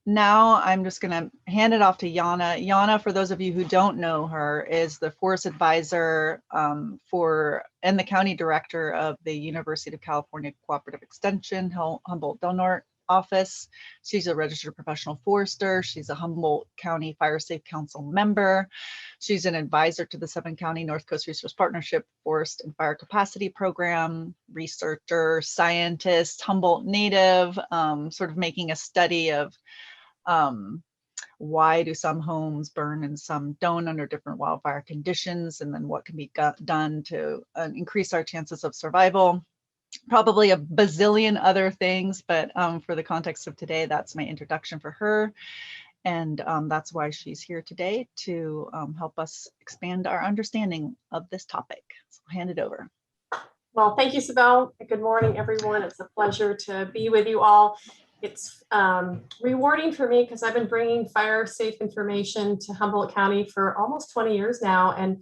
now I'm just going to hand it off to Yana. Yana, for those of you who don't know her, is the forest advisor and the county director of the University of California Cooperative Extension, Humboldt Del Norte office. She's a registered professional forester. She's a Humboldt County Fire Safe Council member. She's an advisor to the 7-County North Coast Resource Partnership Forest and Fire Capacity Program, researcher, scientist, Humboldt native, sort of making a study of why do some homes burn and some don't under different wildfire conditions, and then what can be done to increase our chances of survival. Probably a bazillion other things, but for the context of today, that's my introduction for her. And that's why she's here today, to help us expand our understanding of this topic. So I'll hand it over. Well, thank you, Sibel. Good morning, everyone. It's a pleasure to be with you all. It's rewarding for me because I've been bringing fire safe information to Humboldt County for almost 20 years now. And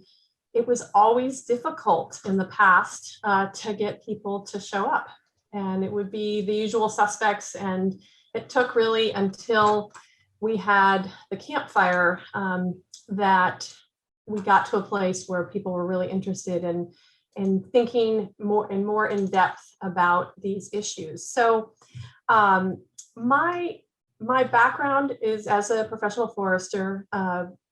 it was always difficult in the past to get people to show up. And it would be the usual suspects. And it took really until we had the campfire that we got to a place where people were really interested in thinking more in depth about these issues. So my background is as a professional forester,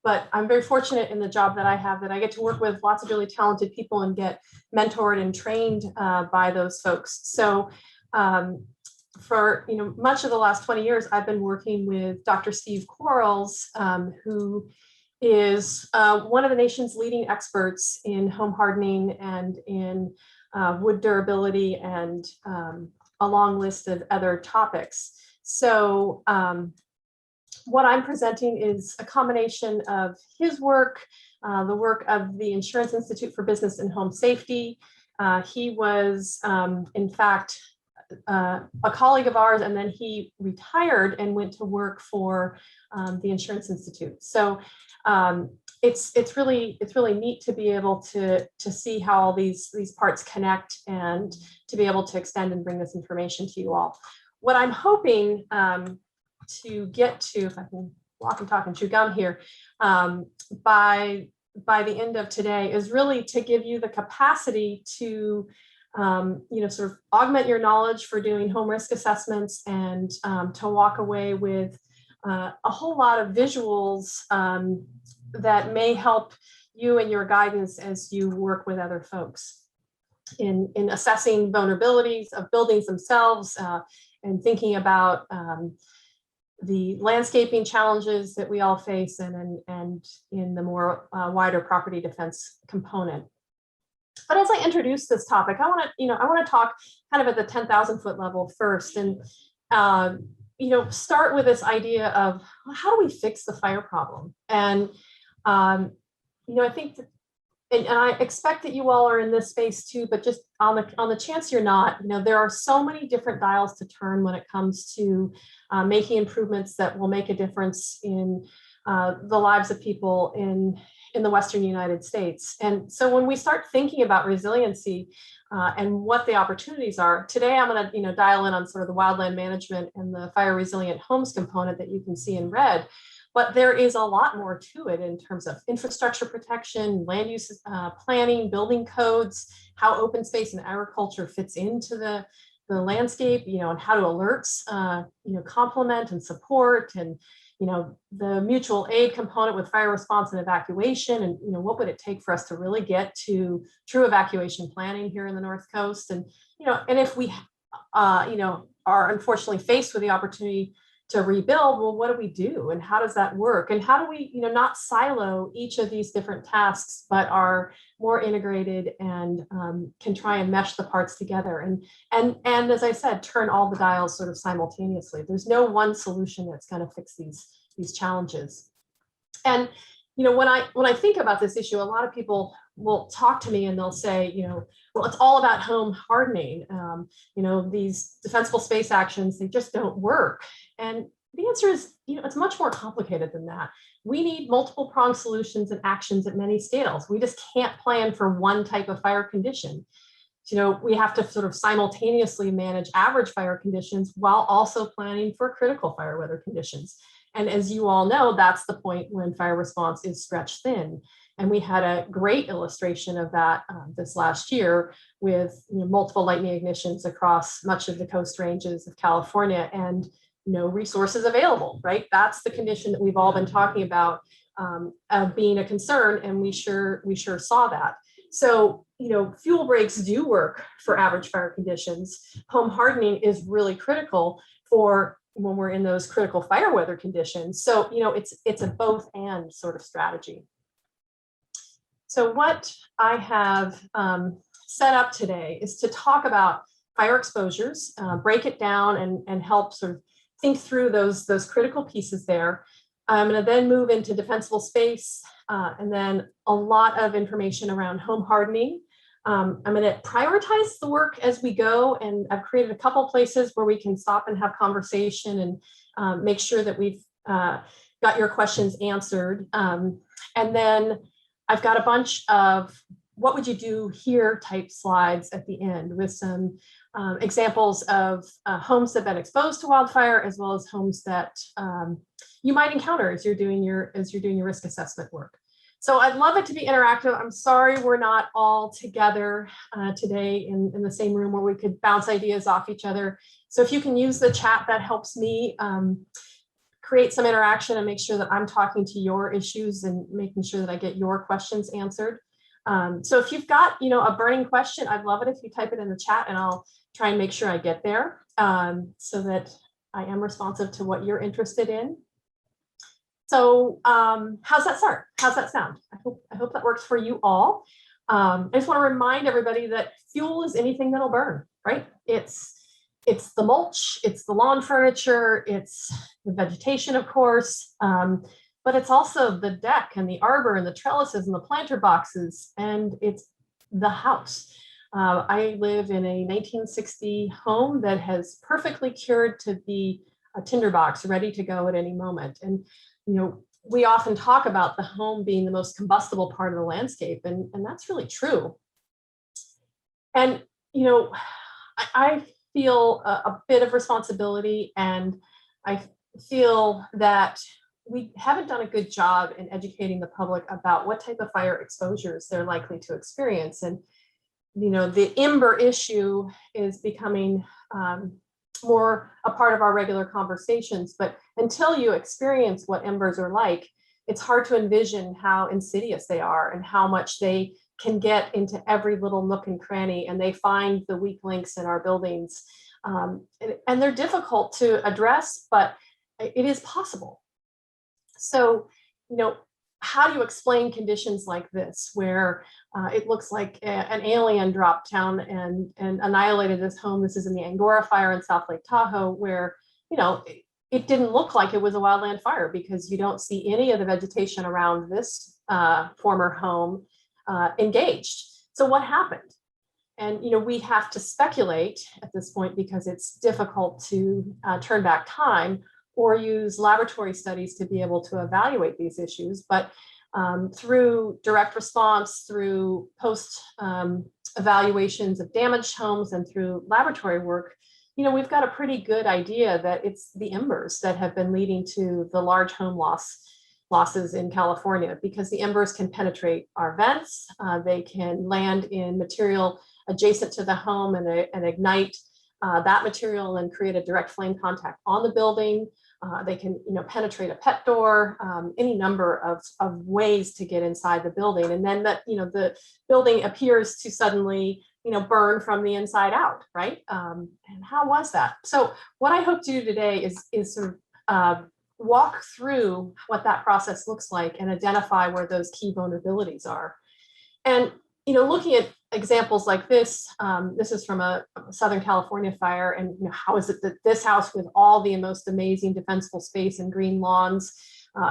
but I'm very fortunate in the job that I have, that I get to work with lots of really talented people and get mentored and trained by those folks. So for much of the last 20 years, I've been working with Dr. Steve Quarles, who is one of the nation's leading experts in home hardening and in wood durability and a long list of other topics. So what I'm presenting is a combination of his work, the work of the Insurance Institute for Business and Home Safety. He was, in fact, a colleague of ours, and then he retired and went to work for the Insurance Institute. So it's really neat to be able to see how all these parts connect and to be able to extend and bring this information to you all. What I'm hoping to get to, if I can walk and talk and chew gum here, by the end of today, is really to give you the capacity to sort of augment your knowledge for doing home risk assessments, and to walk away with a whole lot of visuals that may help you in your guidance as you work with other folks in assessing vulnerabilities of buildings themselves, and thinking about the landscaping challenges that we all face, and in the more wider property defense component. But as I introduce this topic, I want to talk kind of at the 10,000 foot level first, and start with this idea of, well, how do we fix the fire problem? And I think that, and I expect that you all are in this space too, but just on the chance you're not, there are so many different dials to turn when it comes to making improvements that will make a difference in the lives of people in the Western United States. And so when we start thinking about resiliency and what the opportunities are, today I'm going to dial in on sort of the wildland management and the fire resilient homes component that you can see in red. But there is a lot more to it in terms of infrastructure protection, land use planning, building codes, how open space and agriculture fits into the landscape, and how do alerts, complement and support, and the mutual aid component with fire response and evacuation, and what would it take for us to really get to true evacuation planning here in the North Coast, and and if we are unfortunately faced with the opportunity to rebuild, well, what do we do, and how does that work, and how do we not silo each of these different tasks, but are more integrated and can try and mesh the parts together, and as I said, turn all the dials sort of simultaneously. There's no one solution that's going to fix these challenges. And when I think about this issue, a lot of people will talk to me and they'll say, well, it's all about home hardening. These defensible space actions, they just don't work. And the answer is, it's much more complicated than that. We need multiple pronged solutions and actions at many scales. We just can't plan for one type of fire condition. we have to sort of simultaneously manage average fire conditions while also planning for critical fire weather conditions. And as you all know, that's the point when fire response is stretched thin. And we had a great illustration of that this last year with multiple lightning ignitions across much of the coast ranges of California and no resources available, right? That's the condition that we've all been talking about of being a concern, and we sure saw that. So, fuel breaks do work for average fire conditions. Home hardening is really critical for when we're in those critical fire weather conditions. So, it's a both and sort of strategy. So what I have set up today is to talk about fire exposures, break it down and help sort of think through those critical pieces there. I'm going to then move into defensible space and then a lot of information around home hardening. I'm going to prioritize the work as we go, and I've created a couple places where we can stop and have conversation and make sure that we've got your questions answered. And then I've got a bunch of what would you do here type slides at the end with some examples of homes that have been exposed to wildfire, as well as homes that you might encounter as you're doing your risk assessment work. So I'd love it to be interactive. I'm sorry we're not all together today in the same room where we could bounce ideas off each other. So if you can use the chat, that helps me create some interaction and make sure that I'm talking to your issues and making sure that I get your questions answered. So if you've got, a burning question, I'd love it if you type it in the chat, and I'll try and make sure I get there so that I am responsive to what you're interested in. So how's that start? How's that sound? I hope that works for you all. I just want to remind everybody that fuel is anything that'll burn, right? It's the mulch, it's the lawn furniture, it's the vegetation, of course, but it's also the deck and the arbor and the trellises and the planter boxes, and it's the house. I live in a 1960 home that has perfectly cured to be a tinderbox ready to go at any moment. And, we often talk about the home being the most combustible part of the landscape, and that's really true. And, I feel a bit of responsibility, and I feel that we haven't done a good job in educating the public about what type of fire exposures they're likely to experience. And, the ember issue is becoming more a part of our regular conversations, but until you experience what embers are like, it's hard to envision how insidious they are and how much they can get into every little nook and cranny, and they find the weak links in our buildings. And they're difficult to address, but it is possible. So, how do you explain conditions like this, where it looks like an alien dropped down and annihilated this home? This is in the Angora Fire in South Lake Tahoe, where, it didn't look like it was a wildland fire because you don't see any of the vegetation around this former home engaged. So what happened? And, we have to speculate at this point because it's difficult to turn back time or use laboratory studies to be able to evaluate these issues. But through direct response, through post evaluations of damaged homes, and through laboratory work, we've got a pretty good idea that it's the embers that have been leading to the large home losses in California, because the embers can penetrate our vents. They can land in material adjacent to the home and ignite that material and create a direct flame contact on the building. They can, penetrate a pet door, any number of ways to get inside the building. And then that, the building appears to suddenly, burn from the inside out, right? And how was that? So what I hope to do today is sort of walk through what that process looks like and identify where those key vulnerabilities are. And, looking at examples like this, this is from a Southern California fire. And how is it that this house, with all the most amazing defensible space and green lawns,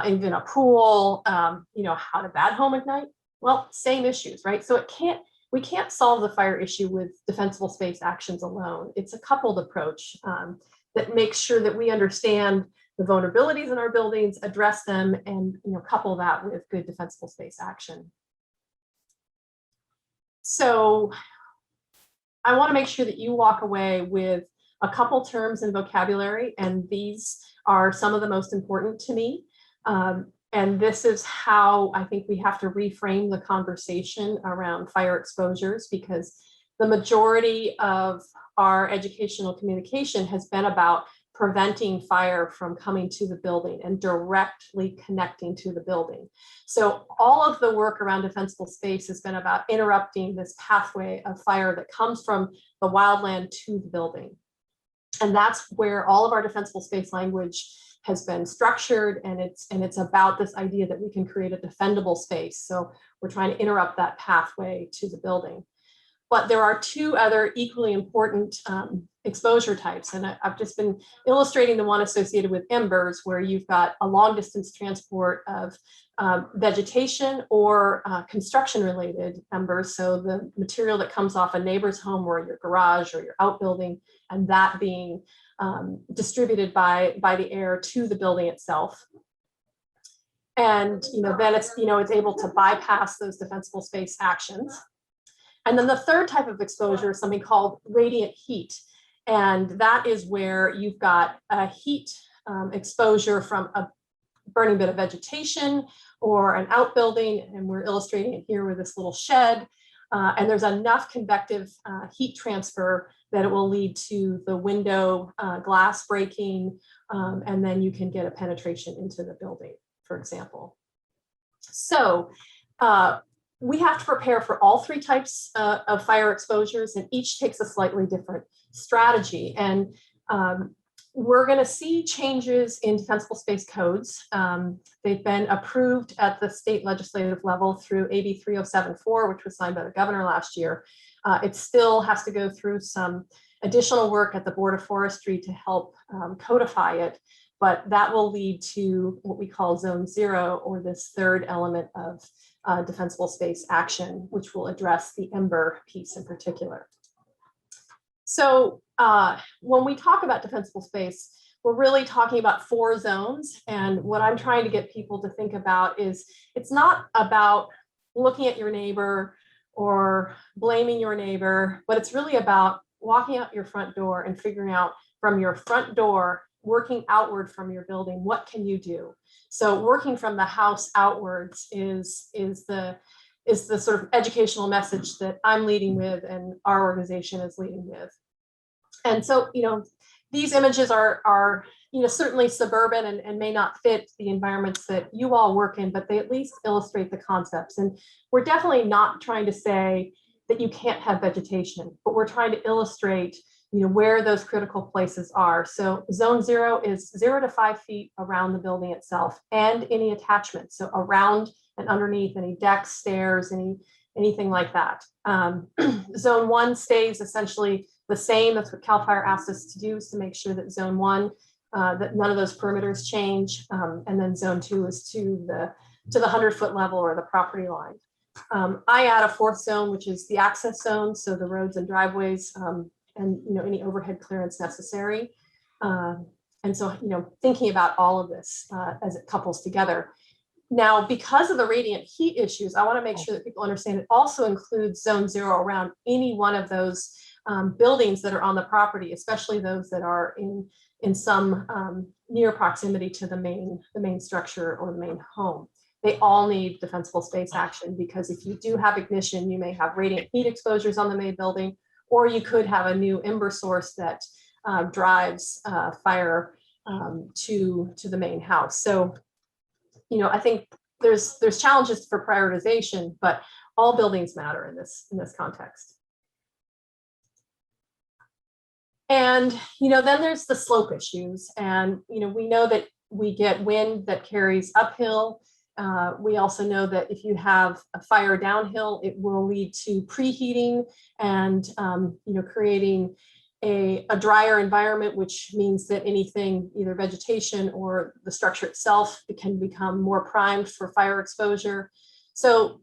even a pool, how did that home ignite? Well, same issues, right? So we can't solve the fire issue with defensible space actions alone. It's a coupled approach that makes sure that we understand the vulnerabilities in our buildings, address them, and couple that with good defensible space action. So I want to make sure that you walk away with a couple terms and vocabulary, and these are some of the most important to me. And this is how I think we have to reframe the conversation around fire exposures, because the majority of our educational communication has been about preventing fire from coming to the building and directly connecting to the building. So all of the work around defensible space has been about interrupting this pathway of fire that comes from the wildland to the building. And that's where all of our defensible space language has been structured, and it's about this idea that we can create a defendable space. So we're trying to interrupt that pathway to the building. But there are two other equally important exposure types. And I've just been illustrating the one associated with embers, where you've got a long distance transport of vegetation or construction related embers. So the material that comes off a neighbor's home or your garage or your outbuilding, and that being distributed by the air to the building itself. And then it's able to bypass those defensible space actions. And then the third type of exposure is something called radiant heat. And that is where you've got a heat exposure from a burning bit of vegetation or an outbuilding. And we're illustrating it here with this little shed. And there's enough convective heat transfer that it will lead to the window glass breaking. And then you can get a penetration into the building, for example. So we have to prepare for all three types of fire exposures, and each takes a slightly different strategy. And we're going to see changes in defensible space codes. They've been approved at the state legislative level through AB 3074, which was signed by the governor last year. It still has to go through some additional work at the Board of Forestry to help codify it, but that will lead to what we call Zone 0, or this third element of defensible space action, which will address the ember piece in particular. So when we talk about defensible space, we're really talking about 4 zones. And what I'm trying to get people to think about is it's not about looking at your neighbor or blaming your neighbor, but it's really about walking out your front door and figuring out from your front door, working outward from your building, what can you do? So working from the house outwards is the sort of educational message that I'm leading with and our organization is leading with. And so, these images are certainly suburban and may not fit the environments that you all work in, but they at least illustrate the concepts. And we're definitely not trying to say that you can't have vegetation, but we're trying to illustrate where those critical places are. So Zone 0 is 0 to 5 feet around the building itself and any attachments. So around and underneath any decks, stairs, anything like that. Zone 1 stays essentially the same. That's what CAL FIRE asked us to do, is to make sure that Zone 1, that none of those perimeters change. And then Zone 2 is to the 100-foot level or the property line. I add a 4th zone, which is the access zone. So the roads and driveways, and any overhead clearance necessary. And so, thinking about all of this as it couples together. Now, because of the radiant heat issues, I want to make sure that people understand it also includes Zone 0 around any one of those buildings that are on the property, especially those that are in some near proximity to the main structure or the main home. They all need defensible space action, because if you do have ignition, you may have radiant heat exposures on the main building, or you could have a new ember source that drives fire to the main house. So, I think there's challenges for prioritization, but all buildings matter in this context. And then there's the slope issues, and we know that we get wind that carries uphill. We also know that if you have a fire downhill, it will lead to preheating and creating a drier environment, which means that anything, either vegetation or the structure itself, can become more primed for fire exposure. So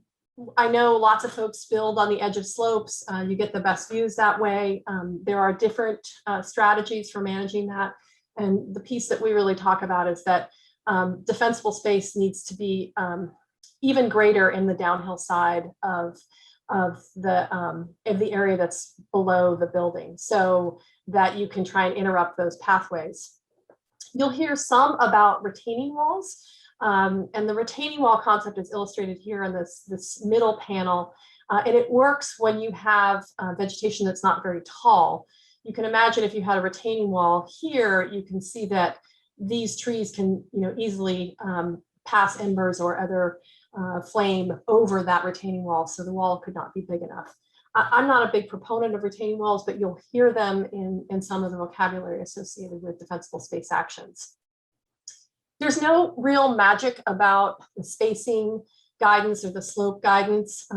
I know lots of folks build on the edge of slopes. You get the best views that way. There are different strategies for managing that. And the piece that we really talk about is that defensible space needs to be even greater in the downhill side of of the area that's below the building, so that you can try and interrupt those pathways. You'll hear some about retaining walls, and the retaining wall concept is illustrated here in this middle panel, and it works when you have vegetation that's not very tall. You can imagine if you had a retaining wall here, you can see that these trees can, easily pass embers or other flame over that retaining wall, so the wall could not be big enough. I'm not a big proponent of retaining walls, but you'll hear them in some of the vocabulary associated with defensible space actions. There's no real magic about the spacing guidance or the slope guidance.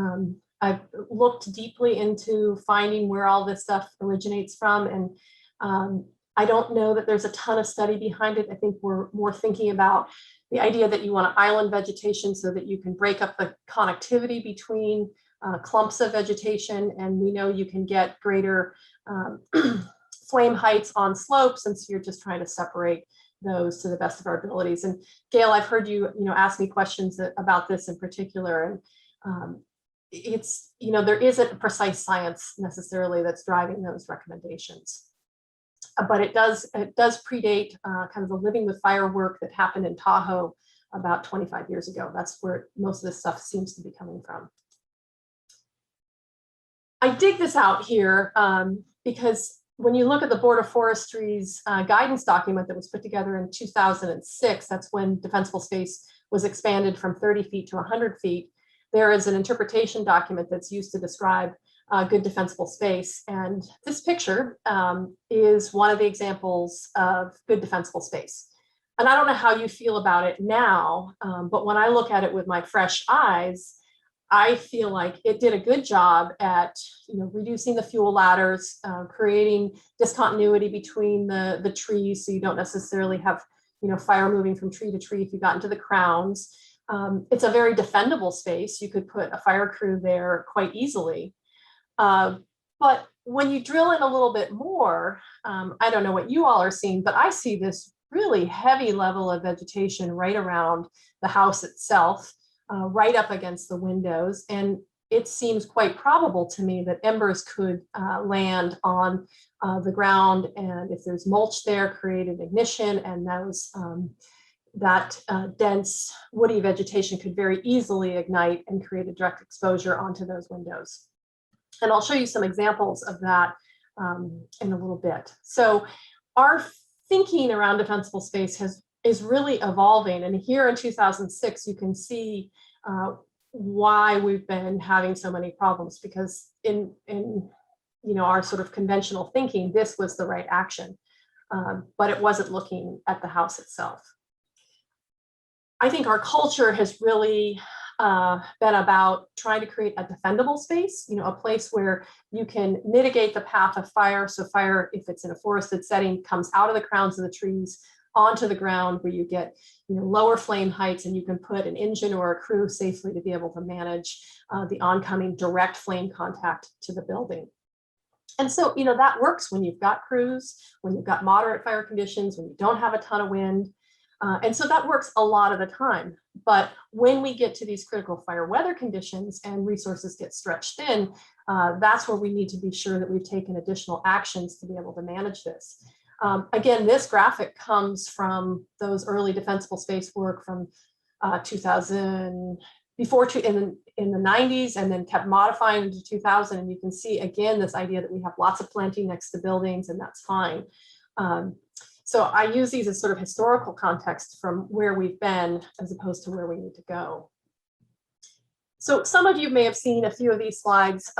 I've looked deeply into finding where all this stuff originates from, and I don't know that there's a ton of study behind it. I think we're more thinking about the idea that you want island vegetation so that you can break up the connectivity between clumps of vegetation, and we know you can get greater flame heights on slopes, and so you're just trying to separate those to the best of our abilities. And Gail, I've heard you, ask me questions about this in particular, and it's, there isn't a precise science necessarily that's driving those recommendations, but it does predate kind of the living with fire work that happened in Tahoe about 25 years ago. That's where most of this stuff seems to be coming from. I dig this out here because when you look at the Board of Forestry's guidance document that was put together in 2006, that's when defensible space was expanded from 30 feet to 100 feet. There is an interpretation document that's used to describe good defensible space. And this picture is one of the examples of good defensible space. And I don't know how you feel about it now, but when I look at it with my fresh eyes, I feel like it did a good job at reducing the fuel ladders, creating discontinuity between the trees, so you don't necessarily have fire moving from tree to tree if you got into the crowns. It's a very defendable space. You could put a fire crew there quite easily. But when you drill in a little bit more, I don't know what you all are seeing, but I see this really heavy level of vegetation right around the house itself. Right up against the windows, and it seems quite probable to me that embers could land on the ground, and if there's mulch there, create an ignition, and that dense woody vegetation could very easily ignite and create a direct exposure onto those windows. And I'll show you some examples of that in a little bit. So our thinking around defensible space is really evolving. And here in 2006, you can see why we've been having so many problems, because in our sort of conventional thinking, this was the right action, but it wasn't looking at the house itself. I think our culture has really been about trying to create a defendable space, a place where you can mitigate the path of fire. So fire, if it's in a forested setting, comes out of the crowns of the trees onto the ground, where you get lower flame heights, and you can put an engine or a crew safely to be able to manage the oncoming direct flame contact to the building. And so that works when you've got crews, when you've got moderate fire conditions, when you don't have a ton of wind. And so that works a lot of the time. But when we get to these critical fire weather conditions and resources get stretched thin, that's where we need to be sure that we've taken additional actions to be able to manage this. Again, this graphic comes from those early defensible space work from 2000, in the 90s, and then kept modifying into 2000. And you can see again this idea that we have lots of planting next to buildings, and that's fine. So I use these as sort of historical context from where we've been as opposed to where we need to go. So some of you may have seen a few of these slides.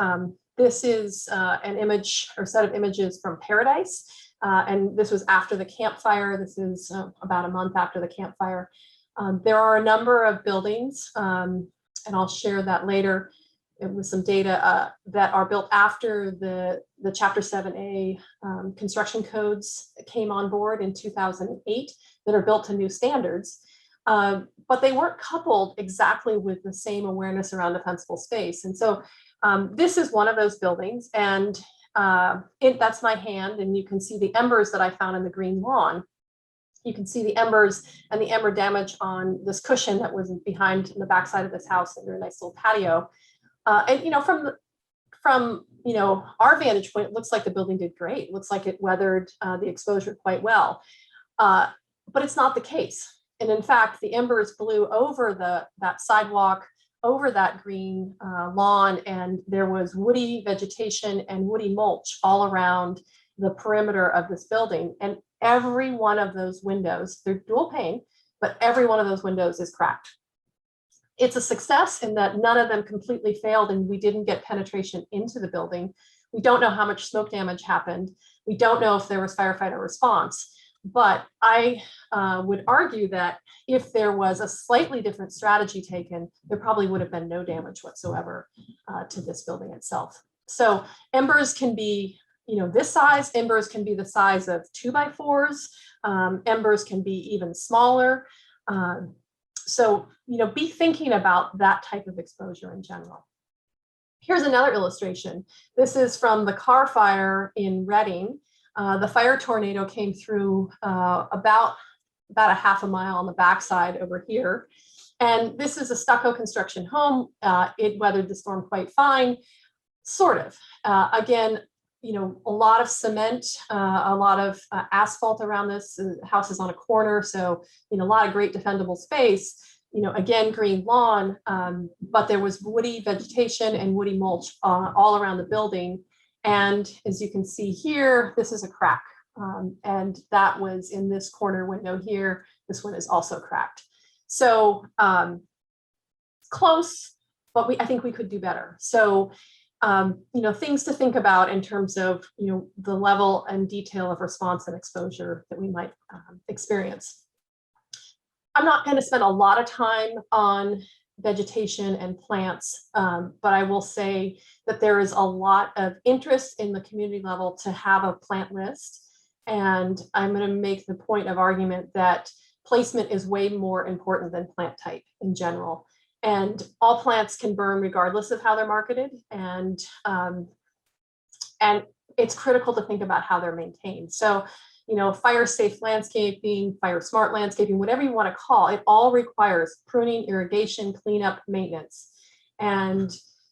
This is an image or set of images from Paradise. And this was after the campfire. This is about a month after the campfire. There are a number of buildings, and I'll share that later with some data that are built after the Chapter 7A construction codes came on board in 2008 that are built to new standards. But they weren't coupled exactly with the same awareness around defensible space. And so this is one of those buildings, and that's my hand, and you can see the embers that I found in the green lawn. You can see the embers and the ember damage on this cushion that was behind in the backside of this house under a nice little patio. And from from, our vantage point, it looks like the building did great. It looks like it weathered the exposure quite well. But it's not the case. And in fact, the embers blew over that sidewalk, over that green lawn, and there was woody vegetation and woody mulch all around the perimeter of this building. And every one of those windows, they're dual pane, but every one of those windows is cracked. It's a success in that none of them completely failed and we didn't get penetration into the building. We don't know how much smoke damage happened. We don't know if there was firefighter response. But I would argue that if there was a slightly different strategy taken, there probably would have been no damage whatsoever to this building itself. So embers can be, this size. Embers can be the size of 2x4s. Embers can be even smaller. So, be thinking about that type of exposure in general. Here's another illustration. This is from the Carr fire in Reading. The fire tornado came through about a half a mile on the backside over here. And this is a stucco construction home. It weathered the storm quite fine, sort of. Again, a lot of cement, a lot of asphalt around this. The house is on a corner, so a lot of great defendable space. Again, green lawn, but there was woody vegetation and woody mulch all around the building. And as you can see here, this is a crack. And that was in this corner window here. This one is also cracked. So close, but I think we could do better. So, things to think about in terms of, the level and detail of response and exposure that we might experience. I'm not going to spend a lot of time on vegetation and plants, but I will say that there is a lot of interest in the community level to have a plant list. And I'm going to make the point of argument that placement is way more important than plant type in general. And all plants can burn regardless of how they're marketed. And it's critical to think about how they're maintained. So, fire safe landscaping, fire smart landscaping, whatever you want to call it, all requires pruning, irrigation, cleanup, maintenance. And,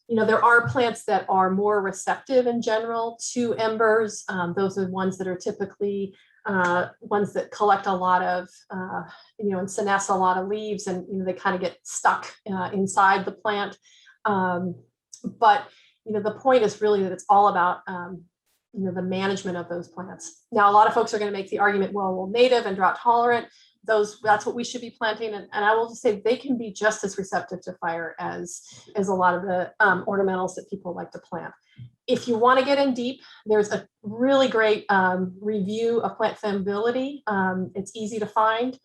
there are plants that are more receptive in general to embers. Those are the ones that are typically ones that collect a lot of, and senesce a lot of leaves, and they kind of get stuck inside the plant. But the point is really that it's all about the management of those plants. Now, a lot of folks are going to make the argument, well, native and drought tolerant, that's what we should be planting. And I will just say they can be just as receptive to fire as a lot of the ornamentals that people like to plant. If you want to get in deep, there's a really great review of plant flammability. It's easy to find.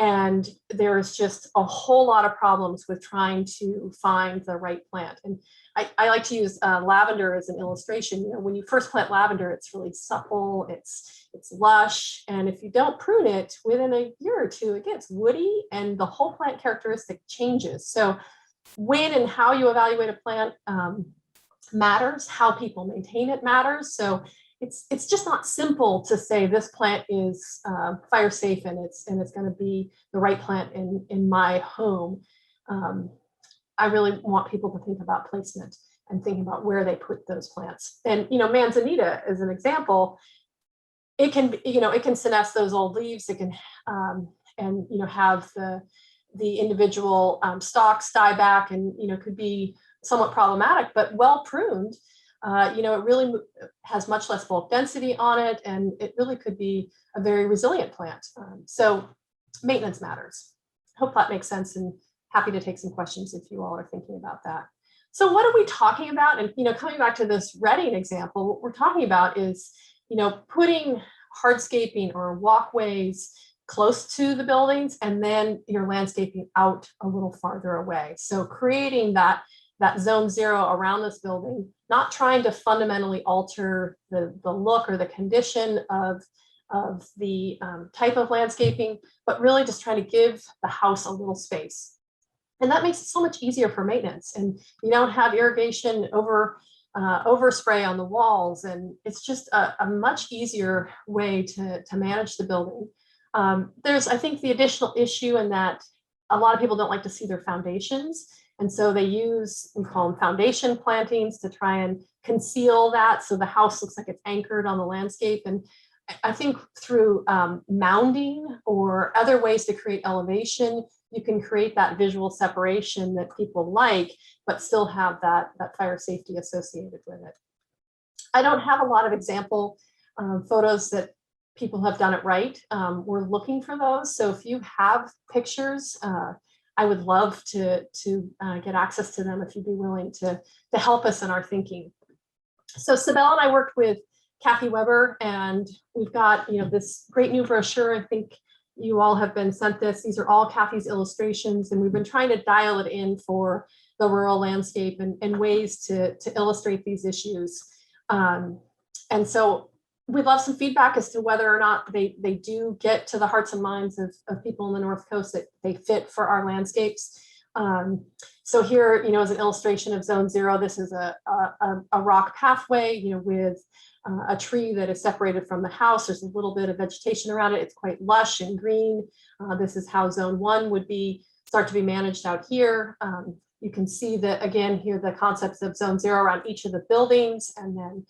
And there's just a whole lot of problems with trying to find the right plant. And I like to use lavender as an illustration. When you first plant lavender, it's really supple, it's lush. And if you don't prune it, within a year or two, it gets woody and the whole plant characteristic changes. So when and how you evaluate a plant matters, how people maintain it matters. So it's just not simple to say this plant is fire safe and it's going to be the right plant in my home. I really want people to think about placement and thinking about where they put those plants. And manzanita as an example, it can senesce those old leaves. It can have the individual stalks die back, and could be somewhat problematic, but well pruned. It really has much less bulk density on it, and it really could be a very resilient plant. So maintenance matters. Hope that makes sense, and happy to take some questions if you all are thinking about that. So what are we talking about? And, coming back to this Reading example, what we're talking about is, putting hardscaping or walkways close to the buildings, and then your landscaping out a little farther away. So creating that zone zero around this building, not trying to fundamentally alter the look or the condition of the type of landscaping, but really just trying to give the house a little space. And that makes it so much easier for maintenance. And you don't have irrigation overspray on the walls. And it's just a much easier way to manage the building. There's, I think, the additional issue in that a lot of people don't like to see their foundations. And so they use, we call them foundation plantings, to try and conceal that so the house looks like it's anchored on the landscape. And I think through mounding or other ways to create elevation, you can create that visual separation that people like, but still have that fire safety associated with it. I don't have a lot of example photos that people have done it right. We're looking for those. So if you have pictures, I would love to get access to them if you'd be willing to help us in our thinking. So Sibel and I worked with Kathy Weber, and we've got this great new brochure. I think you all have been sent this. These are all Kathy's illustrations, and we've been trying to dial it in for the rural landscape and ways to illustrate these issues. And so we'd love some feedback as to whether or not they do get to the hearts and minds of people on the North Coast, that they fit for our landscapes. So here, is an illustration of Zone 0. This is a rock pathway, with a tree that is separated from the house. There's a little bit of vegetation around it. It's quite lush and green. This is how Zone 1 would start to be managed out here. You can see that, again, here, the concepts of Zone 0 around each of the buildings, and then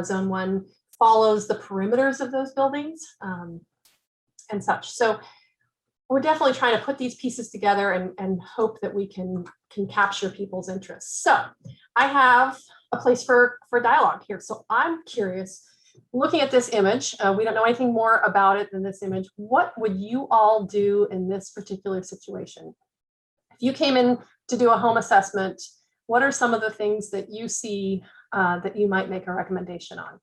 Zone 1 follows the perimeters of those buildings and such. So we're definitely trying to put these pieces together and hope that we can capture people's interests. So I have a place for dialogue here. So I'm curious, looking at this image, we don't know anything more about it than this image. What would you all do in this particular situation? If you came in to do a home assessment, what are some of the things that you see that you might make a recommendation on?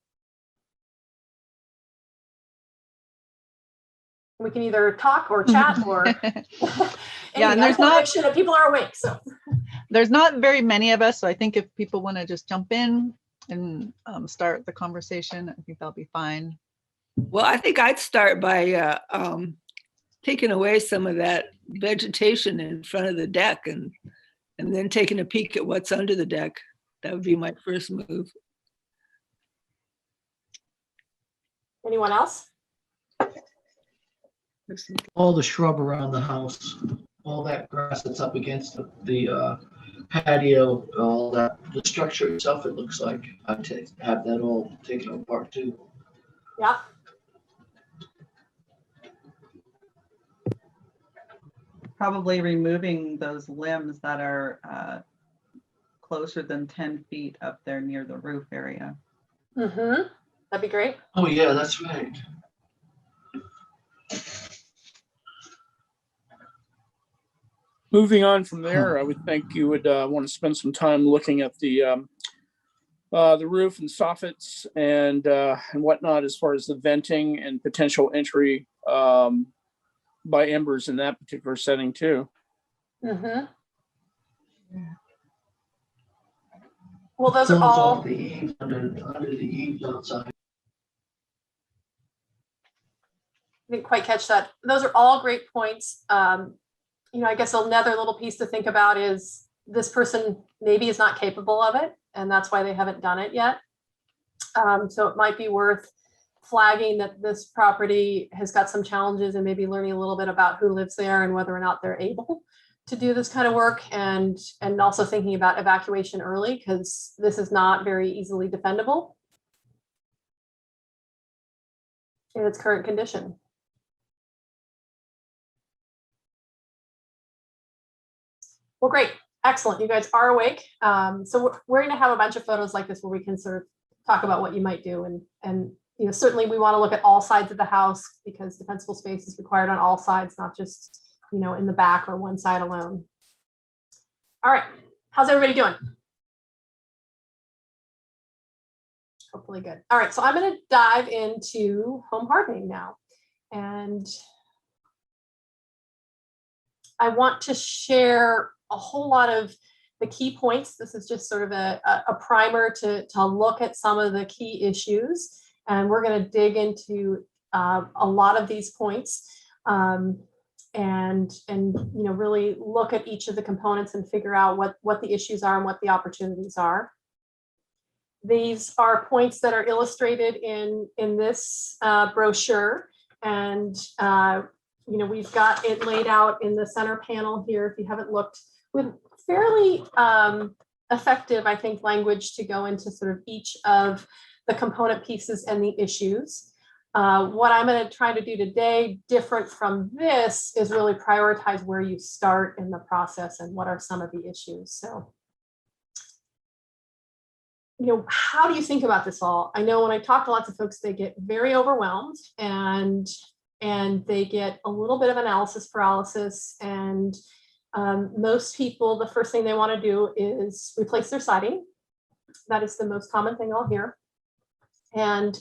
We can either talk or chat or yeah, and there's not sure that people are awake. So there's not very many of us. So I think if people want to just jump in and start the conversation, I think that'll be fine. Well, I think I'd start by taking away some of that vegetation in front of the deck and then taking a peek at what's under the deck. That would be my first move. Anyone else? All the shrub around the house, all that grass that's up against the patio, all that, the structure itself, it looks like I'd have that all taken apart too. Yeah. Probably removing those limbs that are closer than 10 feet up there near the roof area. Mm-hmm. That'd be great. Oh yeah, that's right. Moving on from there, I would think you would want to spend some time looking at the roof and soffits and whatnot, as far as the venting and potential entry by embers in that particular setting too. Mm-hmm. Well, those are all the eaves, under the eaves outside. I didn't quite catch that. Those are all great points. I guess another little piece to think about is this person maybe is not capable of it, and that's why they haven't done it yet. So it might be worth flagging that this property has got some challenges and maybe learning a little bit about who lives there and whether or not they're able to do this kind of work, and also thinking about evacuation early, because this is not very easily defendable in its current condition. Well, great. Excellent. You guys are awake. So we're going to have a bunch of photos like this where we can sort of talk about what you might do. And certainly we want to look at all sides of the house, because defensible space is required on all sides, not just, in the back or one side alone. All right. How's everybody doing? Hopefully good. All right. So I'm going to dive into home hardening now. And I want to share a whole lot of the key points. This is just sort of a primer to look at some of the key issues. And we're going to dig into a lot of these points and really look at each of the components and figure out what the issues are and what the opportunities are. These are points that are illustrated in this brochure, and we've got it laid out in the center panel here. If you haven't looked, with fairly effective, I think, language to go into sort of each of the component pieces and the issues. What I'm going to try to do today, different from this, is really prioritize where you start in the process and what are some of the issues. So, how do you think about this all? I know when I talk to lots of folks, they get very overwhelmed and they get a little bit of analysis paralysis. And most people, the first thing they want to do is replace their siding. That is the most common thing I'll hear. And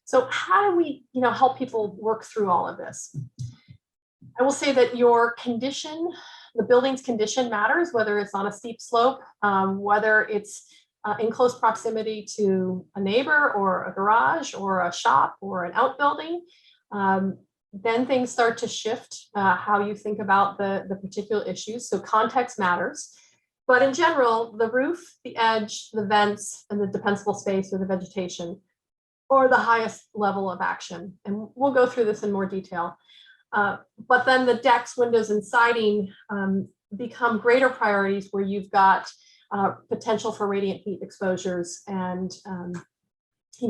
so how do we, help people work through all of this? I will say that your condition, the building's condition matters, whether it's on a steep slope, whether it's in close proximity to a neighbor or a garage or a shop or an outbuilding. Then things start to shift how you think about the particular issues. So context matters. But in general, the roof, the edge, the vents, and the defensible space or the vegetation or the highest level of action. And we'll go through this in more detail. But then the decks, windows, and siding become greater priorities where you've got potential for radiant heat exposures and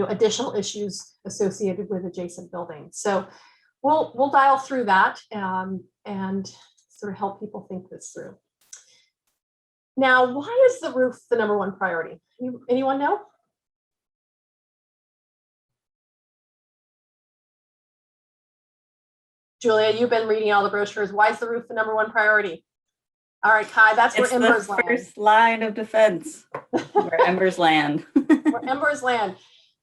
additional issues associated with adjacent buildings. So we'll dial through that and sort of help people think this through. Now, why is the roof the number one priority? Anyone know? Julia, you've been reading all the brochures. Why is the roof the number one priority? All right, Kai, that's where embers land. It's the first line of defense, where embers land. Where embers land.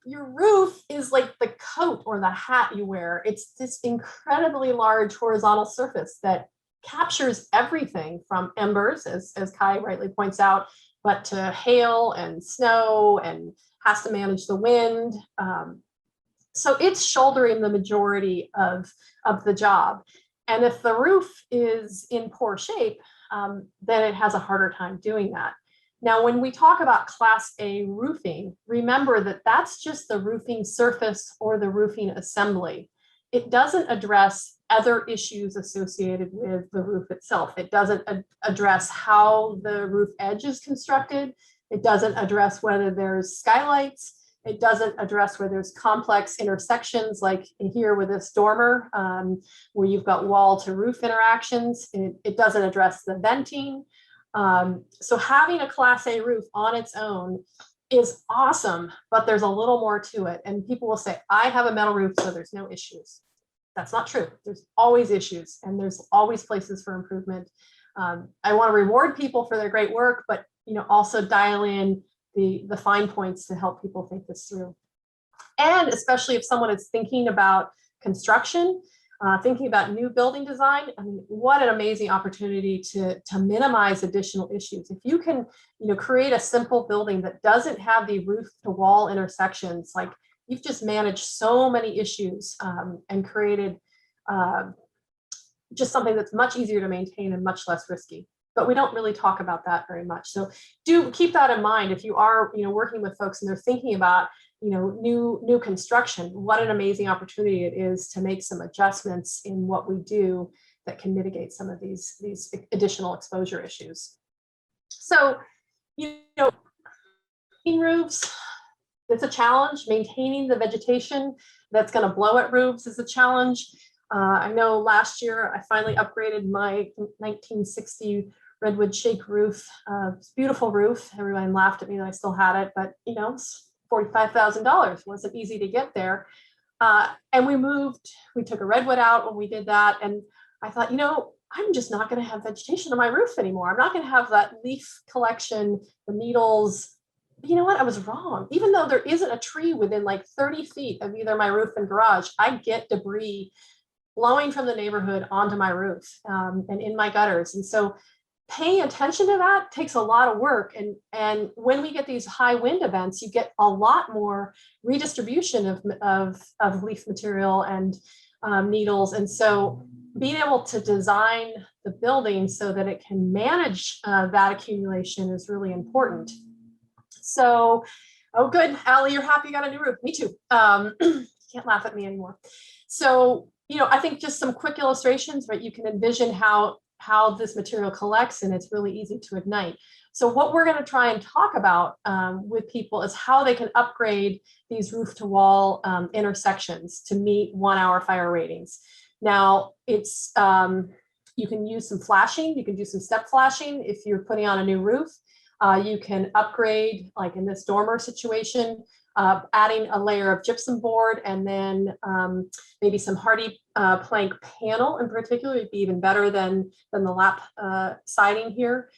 Your roof is like the coat or the hat you wear. It's this incredibly large horizontal surface that captures everything from embers, as Kai rightly points out, but to hail and snow and has to manage the wind. So it's shouldering the majority of the job. And if the roof is in poor shape, then it has a harder time doing that. Now, when we talk about Class A roofing, remember that that's just the roofing surface or the roofing assembly. It doesn't address other issues associated with the roof itself. It doesn't address how the roof edge is constructed. It doesn't address whether there's skylights. It doesn't address where there's complex intersections like here with this dormer, where you've got wall to roof interactions. It doesn't address the venting. So having a Class A roof on its own is awesome, but there's a little more to it. And people will say, I have a metal roof, so there's no issues. That's not true. There's always issues and there's always places for improvement. I want to reward people for their great work, but also dial in the fine points to help people think this through. And especially if someone is thinking about construction, thinking about new building design, I mean, what an amazing opportunity to minimize additional issues. If you can, create a simple building that doesn't have the roof to wall intersections, like you've just managed so many issues and created just something that's much easier to maintain and much less risky. But we don't really talk about that very much. So do keep that in mind if you are, working with folks and they're thinking about, new construction. What an amazing opportunity it is to make some adjustments in what we do that can mitigate some of these additional exposure issues. So, roofs, it's a challenge. Maintaining the vegetation that's going to blow at roofs is a challenge. I know last year I finally upgraded my 1960 redwood shake roof. It's a beautiful roof. Everyone laughed at me that I still had it, but it's $45,000. Wasn't easy to get there. And we took a redwood out when we did that. And I thought, I'm just not going to have vegetation on my roof anymore. I'm not going to have that leaf collection, the needles. But you know what? I was wrong. Even though there isn't a tree within like 30 feet of either my roof and garage, I get debris blowing from the neighborhood onto my roof and in my gutters. And so paying attention to that takes a lot of work. And when we get these high wind events, you get a lot more redistribution of leaf material and needles. And so being able to design the building so that it can manage that accumulation is really important. So, oh, good, Allie, you're happy you got a new roof. Me too. Can't laugh at me anymore. So, I think just some quick illustrations, right? You can envision how how this material collects, and it's really easy to ignite. So what we're going to try and talk about with people is how they can upgrade these roof to wall intersections to meet 1 hour fire ratings. Now it's, you can use some flashing, you can do some step flashing if you're putting on a new roof. You can upgrade, like in this dormer situation, adding a layer of gypsum board and then maybe some hardy plank panel in particular would be even better than the lap siding here.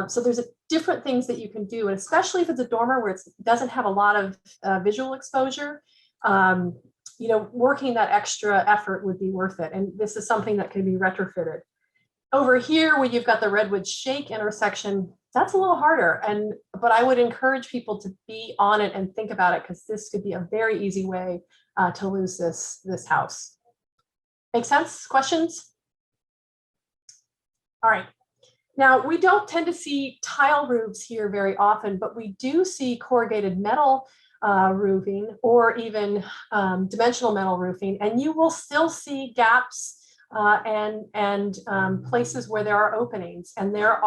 So there's different things that you can do, and especially if it's a dormer where it doesn't have a lot of visual exposure, you know, working that extra effort would be worth it. And this is something that can be retrofitted. Over here, where you've got the redwood shake intersection, that's a little harder. But I would encourage people to be on it and think about it, because this could be a very easy way to lose this house. Make sense? Questions? All right. Now, we don't tend to see tile roofs here very often, but we do see corrugated metal roofing or even dimensional metal roofing, and you will still see gaps and places where there are openings, and there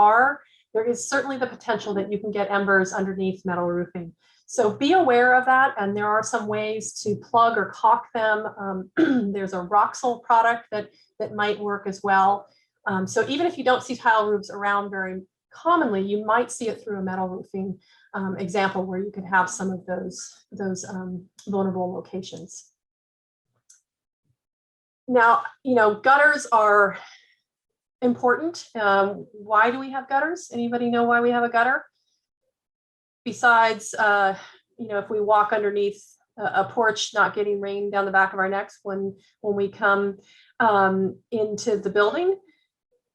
is certainly the potential that you can get embers underneath metal roofing. So be aware of that, and there are some ways to plug or caulk them. There's a Roxol product that might work as well. So even if you don't see tile roofs around very commonly, you might see it through a metal roofing example where you could have some of those vulnerable locations. Now, you know, gutters are important. Why do we have gutters? Anybody know why we have a gutter? Besides, you know, if we walk underneath a porch, not getting rain down the back of our necks when we come into the building.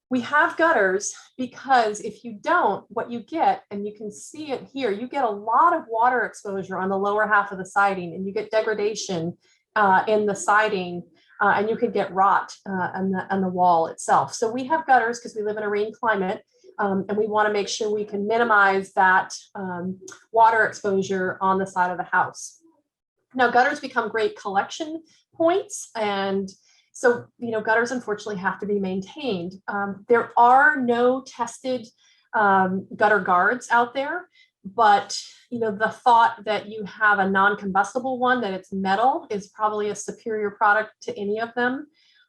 We have gutters because if you don't, what you get, and you can see it here, you get a lot of water exposure on the lower half of the siding, and you get degradation in the siding, and you can get rot on the wall itself. So we have gutters because we live in a rain climate, and we want to make sure we can minimize that water exposure on the side of the house. Now, gutters become great collection points, and so, you know, gutters unfortunately have to be maintained. There are no tested gutter guards out there, but, you know, the thought that you have a non-combustible one, that it's metal, is probably a superior product to any of them.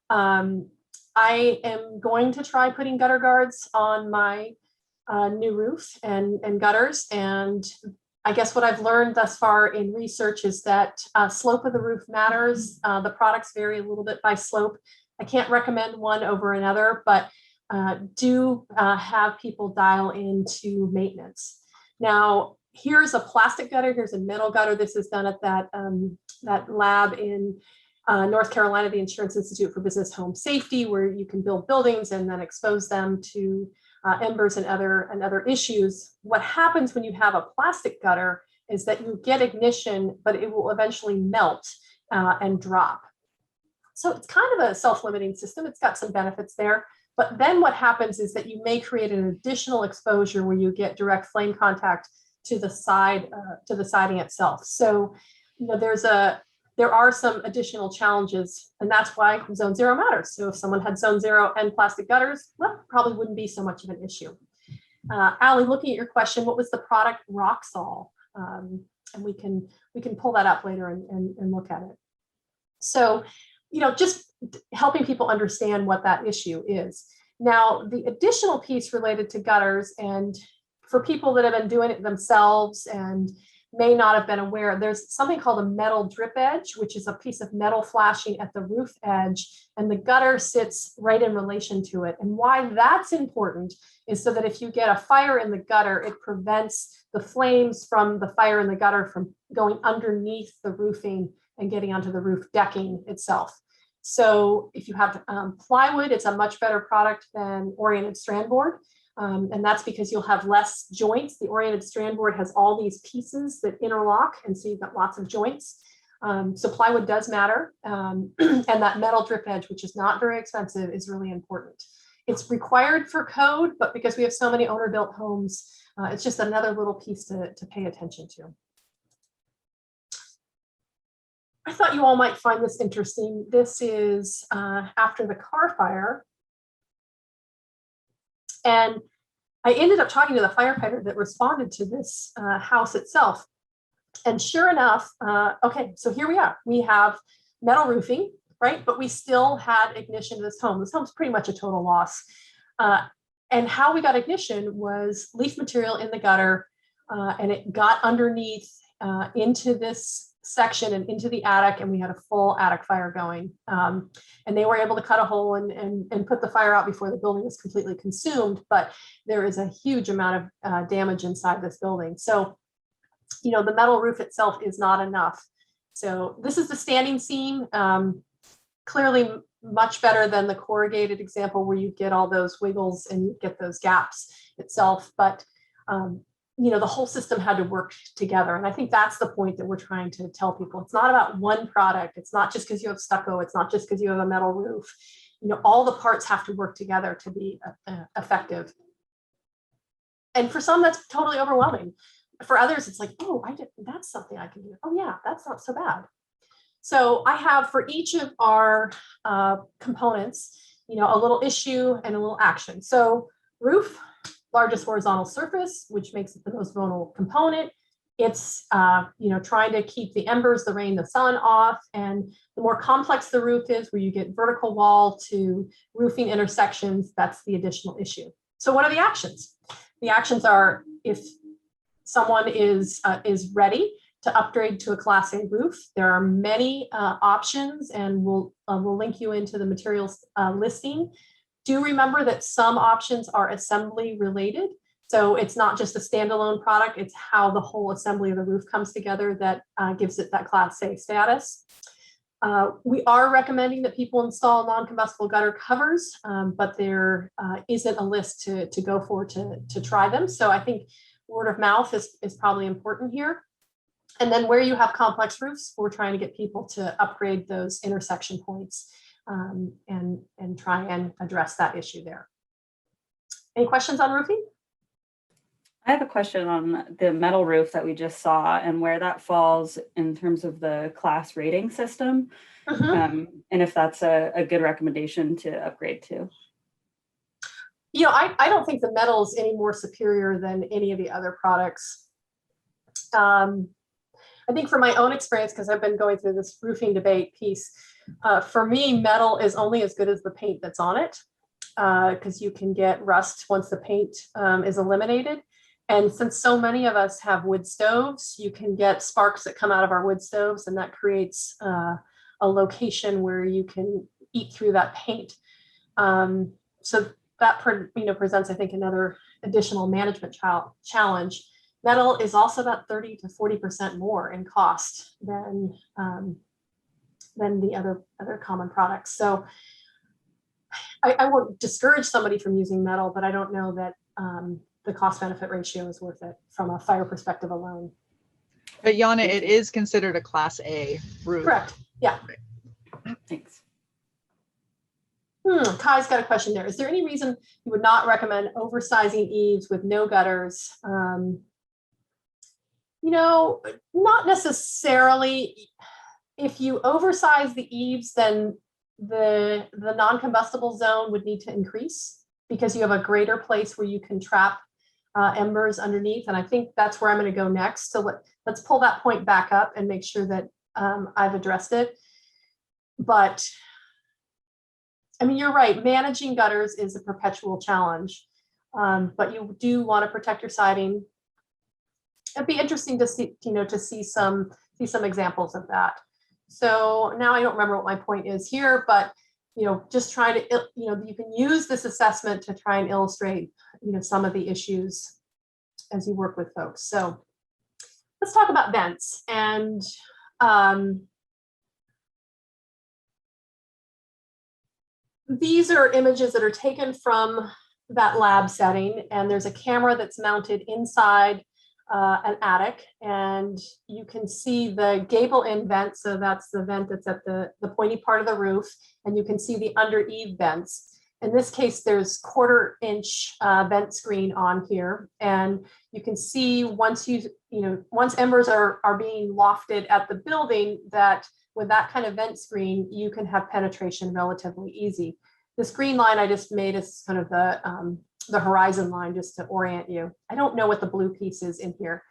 I am going to try putting gutter guards on my new roof and gutters, and I guess what I've learned thus far in research is that slope of the roof matters. The products vary a little bit by slope. I can't recommend one over another, but do have people dial into maintenance. Now, here's a plastic gutter, here's a metal gutter. This is done at that lab in North Carolina, the Insurance Institute for Business Home Safety, where you can build buildings and then expose them to embers and other issues. What happens when you have a plastic gutter is that you get ignition, but it will eventually melt and drop. So it's kind of a self-limiting system. It's got some benefits there. But then what happens is that you may create an additional exposure where you get direct flame contact to the side, to the siding itself. So, you know, there are some additional challenges, and that's why zone 0 matters. So if someone had zone 0 and plastic gutters, well, probably wouldn't be so much of an issue. Allie, looking at your question, what was the product? Roxol, and we can pull that up later and look at it. So, you know, just helping people understand what that issue is. Now, the additional piece related to gutters, and for people that have been doing it themselves and may not have been aware, there's something called a metal drip edge, which is a piece of metal flashing at the roof edge, and the gutter sits right in relation to it. And why that's important is so that if you get a fire in the gutter, it prevents the flames from the fire in the gutter from going underneath the roofing and getting onto the roof decking itself. So if you have plywood, it's a much better product than oriented strand board. And that's because you'll have less joints. The oriented strand board has all these pieces that interlock, and so you've got lots of joints. So plywood does matter. And that metal drip edge, which is not very expensive, is really important. It's required for code, but because we have so many owner-built homes, it's just another little piece to pay attention to. I thought you all might find this interesting. This is after the car fire. And I ended up talking to the firefighter that responded to this house itself. And sure enough, okay, so here we are. We have metal roofing, right? But we still had ignition to this home. This home's pretty much a total loss. And how we got ignition was leaf material in the gutter, and it got underneath into this section and into the attic, and we had a full attic fire going. And they were able to cut a hole and put the fire out before the building was completely consumed, but there is a huge amount of damage inside this building. So, you know, the metal roof itself is not enough. So this is the standing seam, clearly much better than the corrugated example where you get all those wiggles and you get those gaps itself. But you know, the whole system had to work together. And I think that's the point that we're trying to tell people. It's not about one product. It's not just because you have stucco. It's not just because you have a metal roof. You know, all the parts have to work together to be effective. And for some, that's totally overwhelming. For others, it's like, oh, that's something I can do. Oh yeah, that's not so bad. So I have for each of our components, you know, a little issue and a little action. So roof, largest horizontal surface, which makes it the most vulnerable component. It's, you know, trying to keep the embers, the rain, the sun off. And the more complex the roof is, where you get vertical wall to roofing intersections, that's the additional issue. So what are the actions? The actions are, if someone is ready to upgrade to a Class A roof, there are many options, and we'll link you into the materials listing. Do remember that some options are assembly related. So it's not just a standalone product, it's how the whole assembly of the roof comes together that gives it that Class A status. We are recommending that people install non-combustible gutter covers, but there isn't a list to go for to try them. So I think word of mouth is probably important here. And then where you have complex roofs, we're trying to get people to upgrade those intersection points and try and address that issue there. Any questions on roofing? I have a question on the metal roof that we just saw and where that falls in terms of the class rating system. And if that's a good recommendation to upgrade to. You know, I don't think the metal is any more superior than any of the other products. I think from my own experience, because I've been going through this roofing debate piece, for me, metal is only as good as the paint that's on it, because you can get rust once the paint is eliminated. And since so many of us have wood stoves, you can get sparks that come out of our wood stoves, and that creates a location where you can eat through that paint. So that presents, I think, another additional management challenge. Metal is also about 30 to 40% more in cost than the other common products. So I won't discourage somebody from using metal, but I don't know that the cost benefit ratio is worth it from a fire perspective alone. But Yana, it is considered a Class A roof. Correct. Yeah. Thanks. Kai's got a question there. Is there any reason you would not recommend oversizing eaves with no gutters? You know, not necessarily. If you oversize the eaves, then the non-combustible zone would need to increase because you have a greater place where you can trap embers underneath. And I think that's where I'm going to go next. So let's pull that point back up and make sure that I've addressed it. But I mean, you're right. Managing gutters is a perpetual challenge, but you do want to protect your siding. It'd be interesting to see, to see some examples of that. So now I don't remember what my point is here, but just try to, you can use this assessment to try and illustrate, some of the issues as you work with folks. So let's talk about vents. And these are images that are taken from that lab setting, and there's a camera that's mounted inside an attic, and you can see the gable end vent. So that's the vent that's at the pointy part of the roof, and you can see the under eave vents. In this case, there's 1/4 inch vent screen on here, and you can see once embers are being lofted at the building, that with that kind of vent screen, you can have penetration relatively easy. This green line I just made is kind of the the horizon line, just to orient you. I don't know what the blue piece is in here.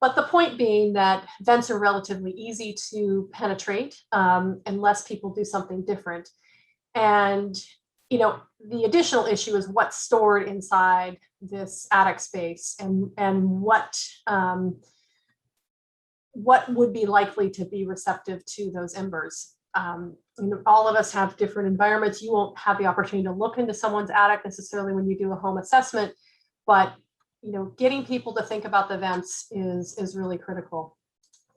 But the point being that vents are relatively easy to penetrate unless people do something different. And, you know, the additional issue is what's stored inside this attic space and what would be likely to be receptive to those embers. You know, all of us have different environments. You won't have the opportunity to look into someone's attic necessarily when you do a home assessment, but you know, getting people to think about the vents is really critical.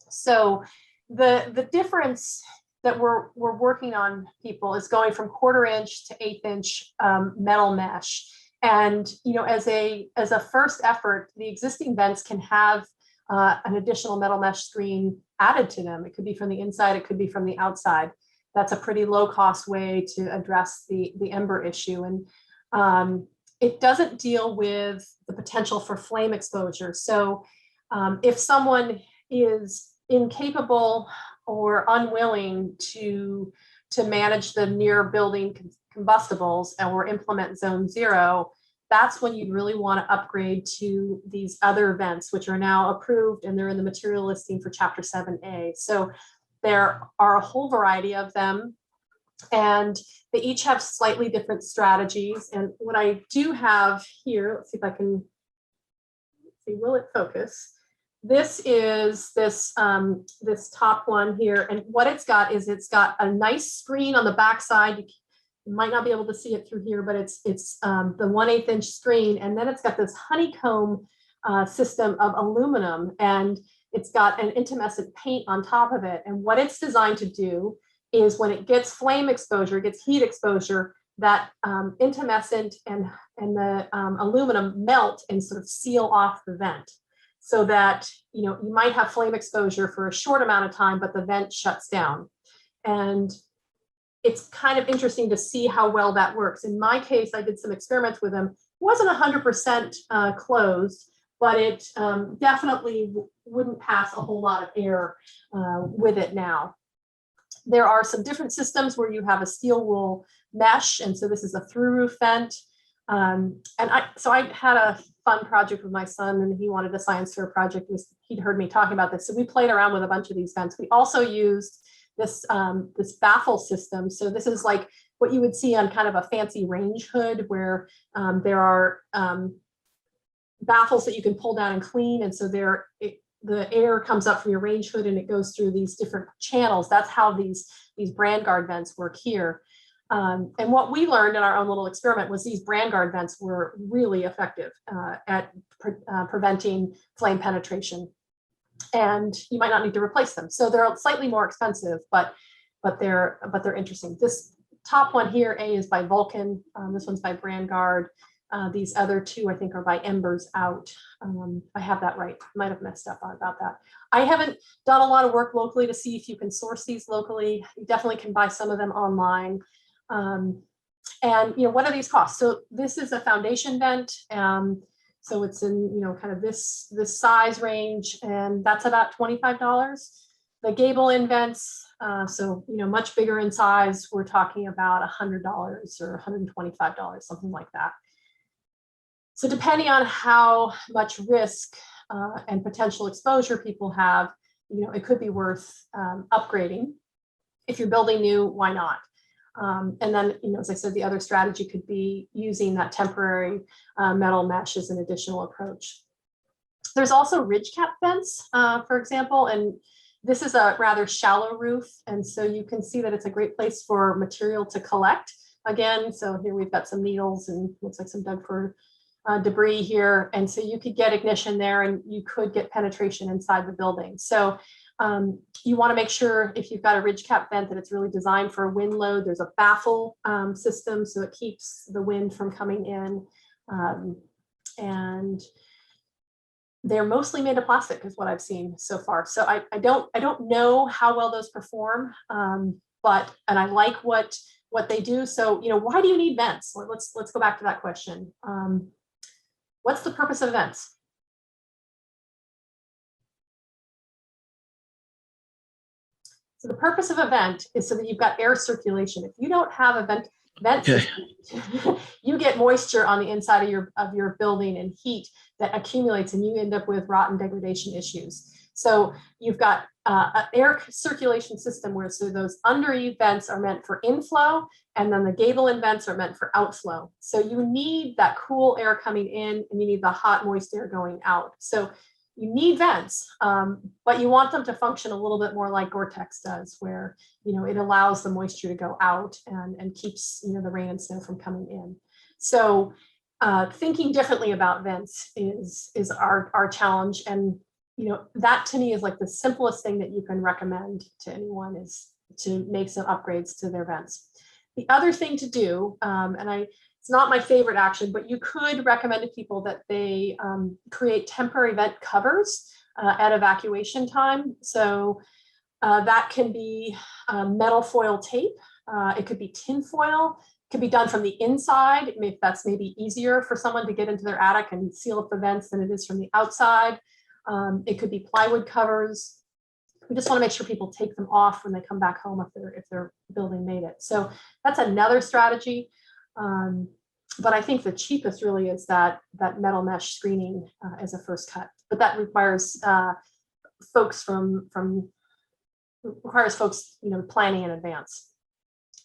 So the difference that we're working on, people, is going from 1/4 inch to 1/8 inch metal mesh. And you know, as a first effort, the existing vents can have an additional metal mesh screen added to them. It could be from the inside, it could be from the outside. That's a pretty low cost way to address the ember issue. And it doesn't deal with the potential for flame exposure. So if someone is incapable or unwilling to manage the near building combustibles or implement zone 0, that's when you'd really want to upgrade to these other vents, which are now approved and they're in the material listing for Chapter 7A. So there are a whole variety of them, and they each have slightly different strategies. And what I do have here, let's see if I can see, will it focus? This is this top one here, and what it's got is it's got a nice screen on the back side. You might not be able to see it through here, but it's the 1/8 inch screen, and then it's got this honeycomb system of aluminum, and it's got an intumescent paint on top of it. And what it's designed to do is when it gets flame exposure, it gets heat exposure, that intumescent and the aluminum melt and sort of seal off the vent, so that you know you might have flame exposure for a short amount of time, but the vent shuts down. And it's kind of interesting to see how well that works. In my case, I did some experiments with them. It wasn't 100% closed, but it definitely wouldn't pass a whole lot of air with it now. There are some different systems where you have a steel wool mesh, and so this is a through roof vent. So I had a fun project with my son, and he wanted a science fair project. He'd heard me talking about this, so we played around with a bunch of these vents. We also used this baffle system. So this is like what you would see on kind of a fancy range hood, where there are baffles that you can pull down and clean, and so the air comes up from your range hood and it goes through these different channels. That's how these brand guard vents work here. And what we learned in our own little experiment was these brand guard vents were really effective at preventing flame penetration. And you might not need to replace them. So they're slightly more expensive, but they're interesting. This top one here, A, is by Vulcan. This one's by Brand Guard. These other two, I think, are by Embers Out. I have that right. Might have messed up about that. I haven't done a lot of work locally to see if you can source these locally. You definitely can buy some of them online. And you know, what do these cost? So this is a foundation vent. So it's in, you know, kind of this size range, and that's about $25. The gable in vents, so, you know, much bigger in size, we're talking about $100 or $125, something like that. So depending on how much risk and potential exposure people have, you know, it could be worth upgrading. If you're building new, why not? And then, you know, as I said, the other strategy could be using that temporary metal mesh as an additional approach. There's also ridge cap vents, for example, and this is a rather shallow roof. And so you can see that it's a great place for material to collect. Again, so here we've got some needles and looks like some dug for debris here. And so you could get ignition there and you could get penetration inside the building. So you want to make sure if you've got a ridge cap vent that it's really designed for a wind load. There's a baffle system, so it keeps the wind from coming in. And they're mostly made of plastic is what I've seen so far. So I don't know how well those perform, and I like what they do. So, you know, why do you need vents? Let's go back to that question. What's the purpose of vents? So the purpose of a vent is so that you've got air circulation. If you don't have a vent, vent Okay. system, you get moisture on the inside of your building and heat that accumulates, and you end up with rot and degradation issues. So you've got an air circulation system where so those under-eave vents are meant for inflow, and then the gable end vents are meant for outflow. So you need that cool air coming in, and you need the hot, moist air going out. So you need vents, but you want them to function a little bit more like Gore-Tex does, where it allows the moisture to go out and keeps the rain and snow from coming in. So thinking differently about vents is our challenge, and that to me is like the simplest thing that you can recommend to anyone, is to make some upgrades to their vents. The other thing to do, it's not my favorite action, but you could recommend to people that they create temporary vent covers at evacuation time. So that can be metal foil tape. It could be tin foil. It could be done from the inside, if that's maybe easier for someone to get into their attic and seal up the vents than it is from the outside. It could be plywood covers. We just want to make sure people take them off when they come back home if their building made it. So that's another strategy. But I think the cheapest really is that metal mesh screening as a first cut. But that requires folks planning in advance.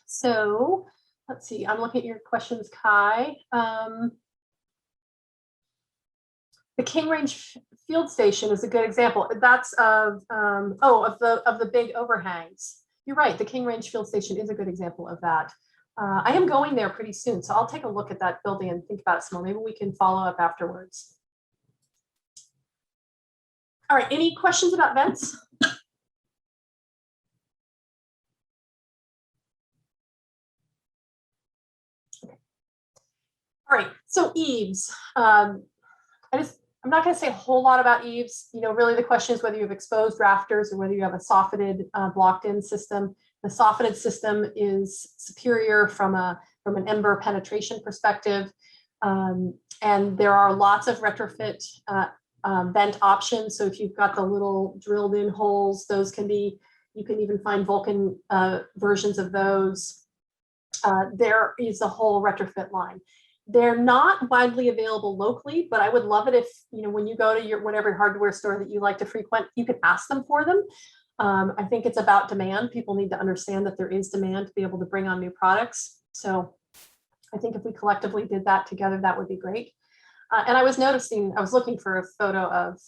So let's see. I'm looking at your questions, Kai. The King Range Field Station is a good example. That's of the big overhangs. You're right. The King Range Field Station is a good example of that. I am going there pretty soon, so I'll take a look at that building and think about it some more. Maybe we can follow up afterwards. All right. Any questions about vents? Okay. All right. So eaves. I'm not going to say a whole lot about eaves. Really the question is whether you have exposed rafters or whether you have a soffitted blocked-in system. The soffitted system is superior from an ember penetration perspective, and there are lots of retrofit vent options. So if you've got the little drilled-in holes, those can be. You can even find Vulcan versions of those. There is a whole retrofit line. They're not widely available locally, but I would love it if, when you go to your whatever hardware store that you like to frequent, you could ask them for them. I think it's about demand. People need to understand that there is demand to be able to bring on new products. So I think if we collectively did that together, that would be great. And I was looking for a photo of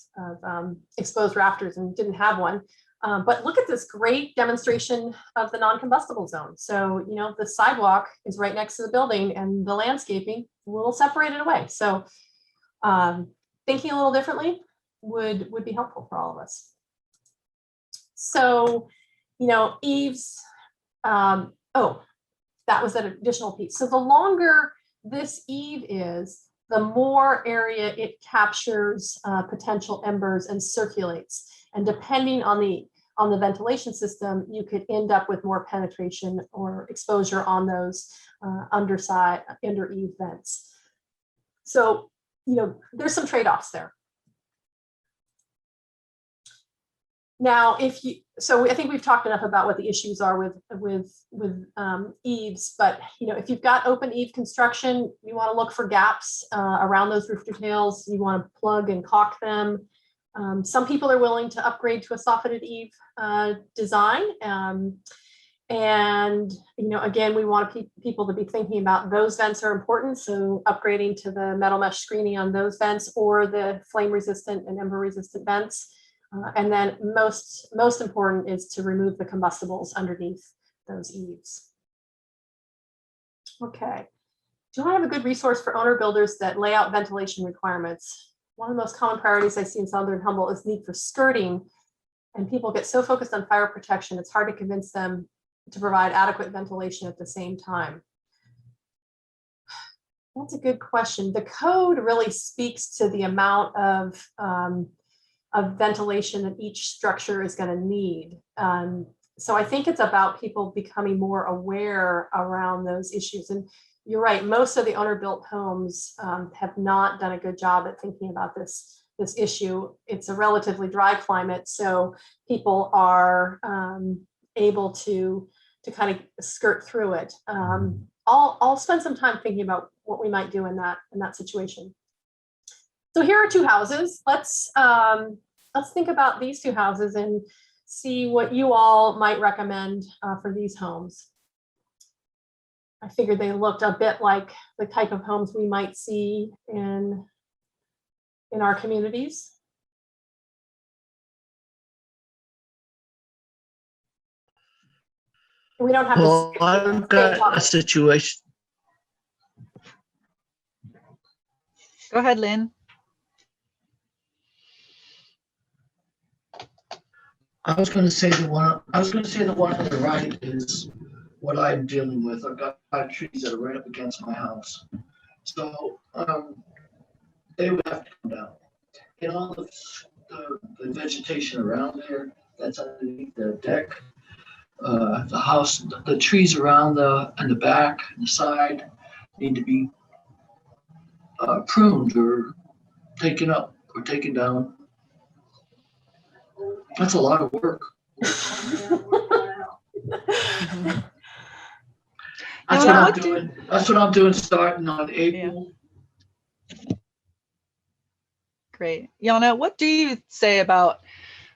exposed rafters and didn't have one. But look at this great demonstration of the non-combustible zone. So, the sidewalk is right next to the building and the landscaping a little separated away. So thinking a little differently would be helpful for all of us. So, eaves, that was an additional piece. So the longer this eave is, the more area it captures potential embers and circulates. And depending on the ventilation system, you could end up with more penetration or exposure on those under eave vents. So, there's some trade-offs there. Now, I think we've talked enough about what the issues are with eaves, but if you've got open eave construction, you want to look for gaps around those roof details. You want to plug and caulk them. Some people are willing to upgrade to a soffitted eave design, and again, we want people to be thinking about those vents are important. So upgrading to the metal mesh screening on those vents or the flame resistant and ember resistant vents. And then most important is to remove the combustibles underneath those eaves. Okay. Do I have a good resource for owner builders that lay out ventilation requirements? One of the most common priorities I see in Southern Humboldt is need for skirting, and people get so focused on fire protection, it's hard to convince them to provide adequate ventilation at the same time. That's a good question. The code really speaks to the amount of ventilation that each structure is going to need. So I think it's about people becoming more aware around those issues. And you're right, most of the owner-built homes have not done a good job at thinking about this issue. It's a relatively dry climate, so people are able to kind of skirt through it. I'll spend some time thinking about what we might do in that situation. So here are two houses. Let's think about these two houses and see what you all might recommend for these homes. I figured they looked a bit like the type of homes we might see in our communities. We don't have Well, to. I've got a situation. Go ahead, Lynn. I was going to say the one on the right is what I'm dealing with. I've got 5 trees that are right up against my house. So they would have to come down. And all the vegetation around there that's underneath the deck, the house, the trees around the back and the side need to be pruned or taken up or taken down. That's a lot of work. That's what I'm doing. That's what I'm doing starting on April. Great. Yana, what do you say about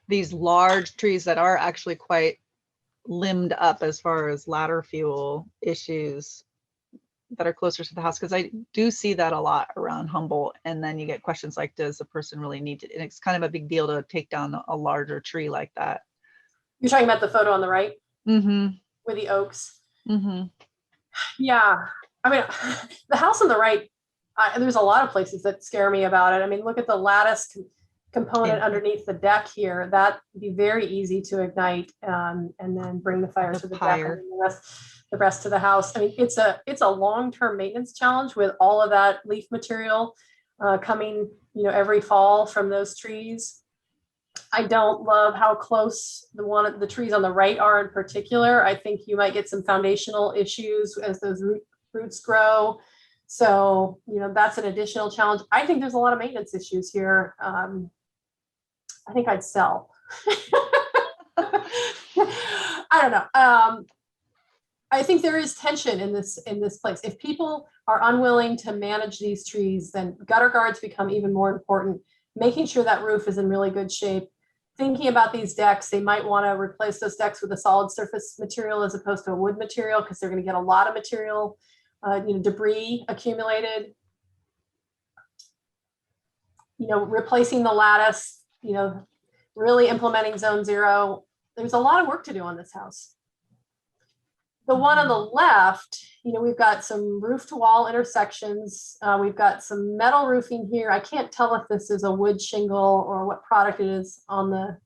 these large trees that are actually quite limbed up as far as ladder fuel issues that are closer to the house? Because I do see that a lot around Humboldt. And then you get questions like, does the person really need to? And it's kind of a big deal to take down a larger tree like that. You're talking about the photo on the right? Mm-hmm. With the oaks? Mm-hmm. Yeah. I mean, the house on the right, there's a lot of places that scare me about it. I mean, look at the lattice component underneath the deck here. That'd be very easy to ignite and then bring the fire to the deck and the rest to the house. I mean, it's a long-term maintenance challenge with all of that leaf material coming, every fall from those trees. I don't love how close the trees on the right are in particular. I think you might get some foundational issues as those roots grow. So, that's an additional challenge. I think there's a lot of maintenance issues here. I think I'd sell. I don't know. I think there is tension in this place. If people are unwilling to manage these trees, then gutter guards become even more important. Making sure that roof is in really good shape. Thinking about these decks, they might want to replace those decks with a solid surface material as opposed to a wood material, because they're going to get a lot of material, debris accumulated. Replacing the lattice, really implementing zone 0. There's a lot of work to do on this house. The one on the left, we've got some roof to wall intersections. We've got some metal roofing here. I can't tell if this is a wood shingle or what product it is on the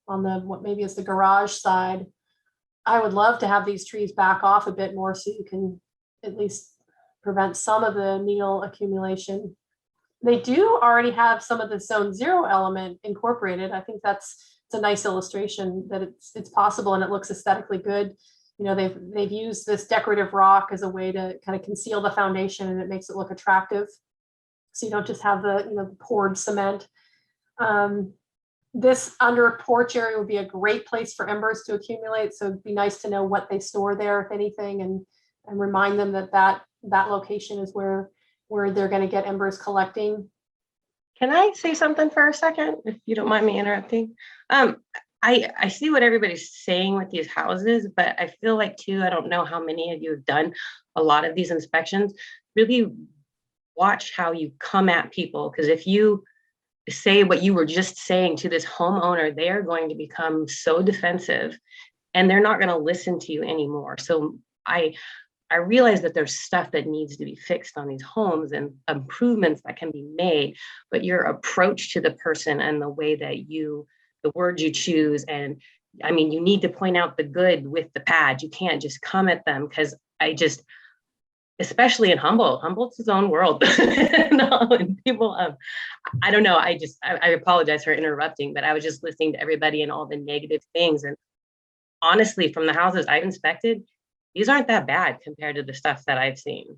what maybe it's the garage side. I would love to have these trees back off a bit more so you can at least prevent some of the needle accumulation. They do already have some of the zone 0 element incorporated. I think it's a nice illustration that it's possible and it looks aesthetically good. They've used this decorative rock as a way to kind of conceal the foundation, and it makes it look attractive. So you don't just have the poured cement. This under porch area would be a great place for embers to accumulate. So it'd be nice to know what they store there, if anything, and remind them that location is where they're going to get embers collecting. Can I say something for a second, if you don't mind me interrupting? I see what everybody's saying with these houses, but I feel like too, I don't know how many of you have done a lot of these inspections. Really watch how you come at people, because if you say what you were just saying to this homeowner, they are going to become so defensive and they're not going to listen to you anymore. So I realize that there's stuff that needs to be fixed on these homes and improvements that can be made, but your approach to the person and the way that the words you choose, and I mean, you need to point out the good with the pad. You can't just come at them, because especially in Humboldt's his own world. And people, I don't know, I apologize for interrupting, but I was just listening to everybody and all the negative things. And honestly, from the houses I've inspected, these aren't that bad compared to the stuff that I've seen.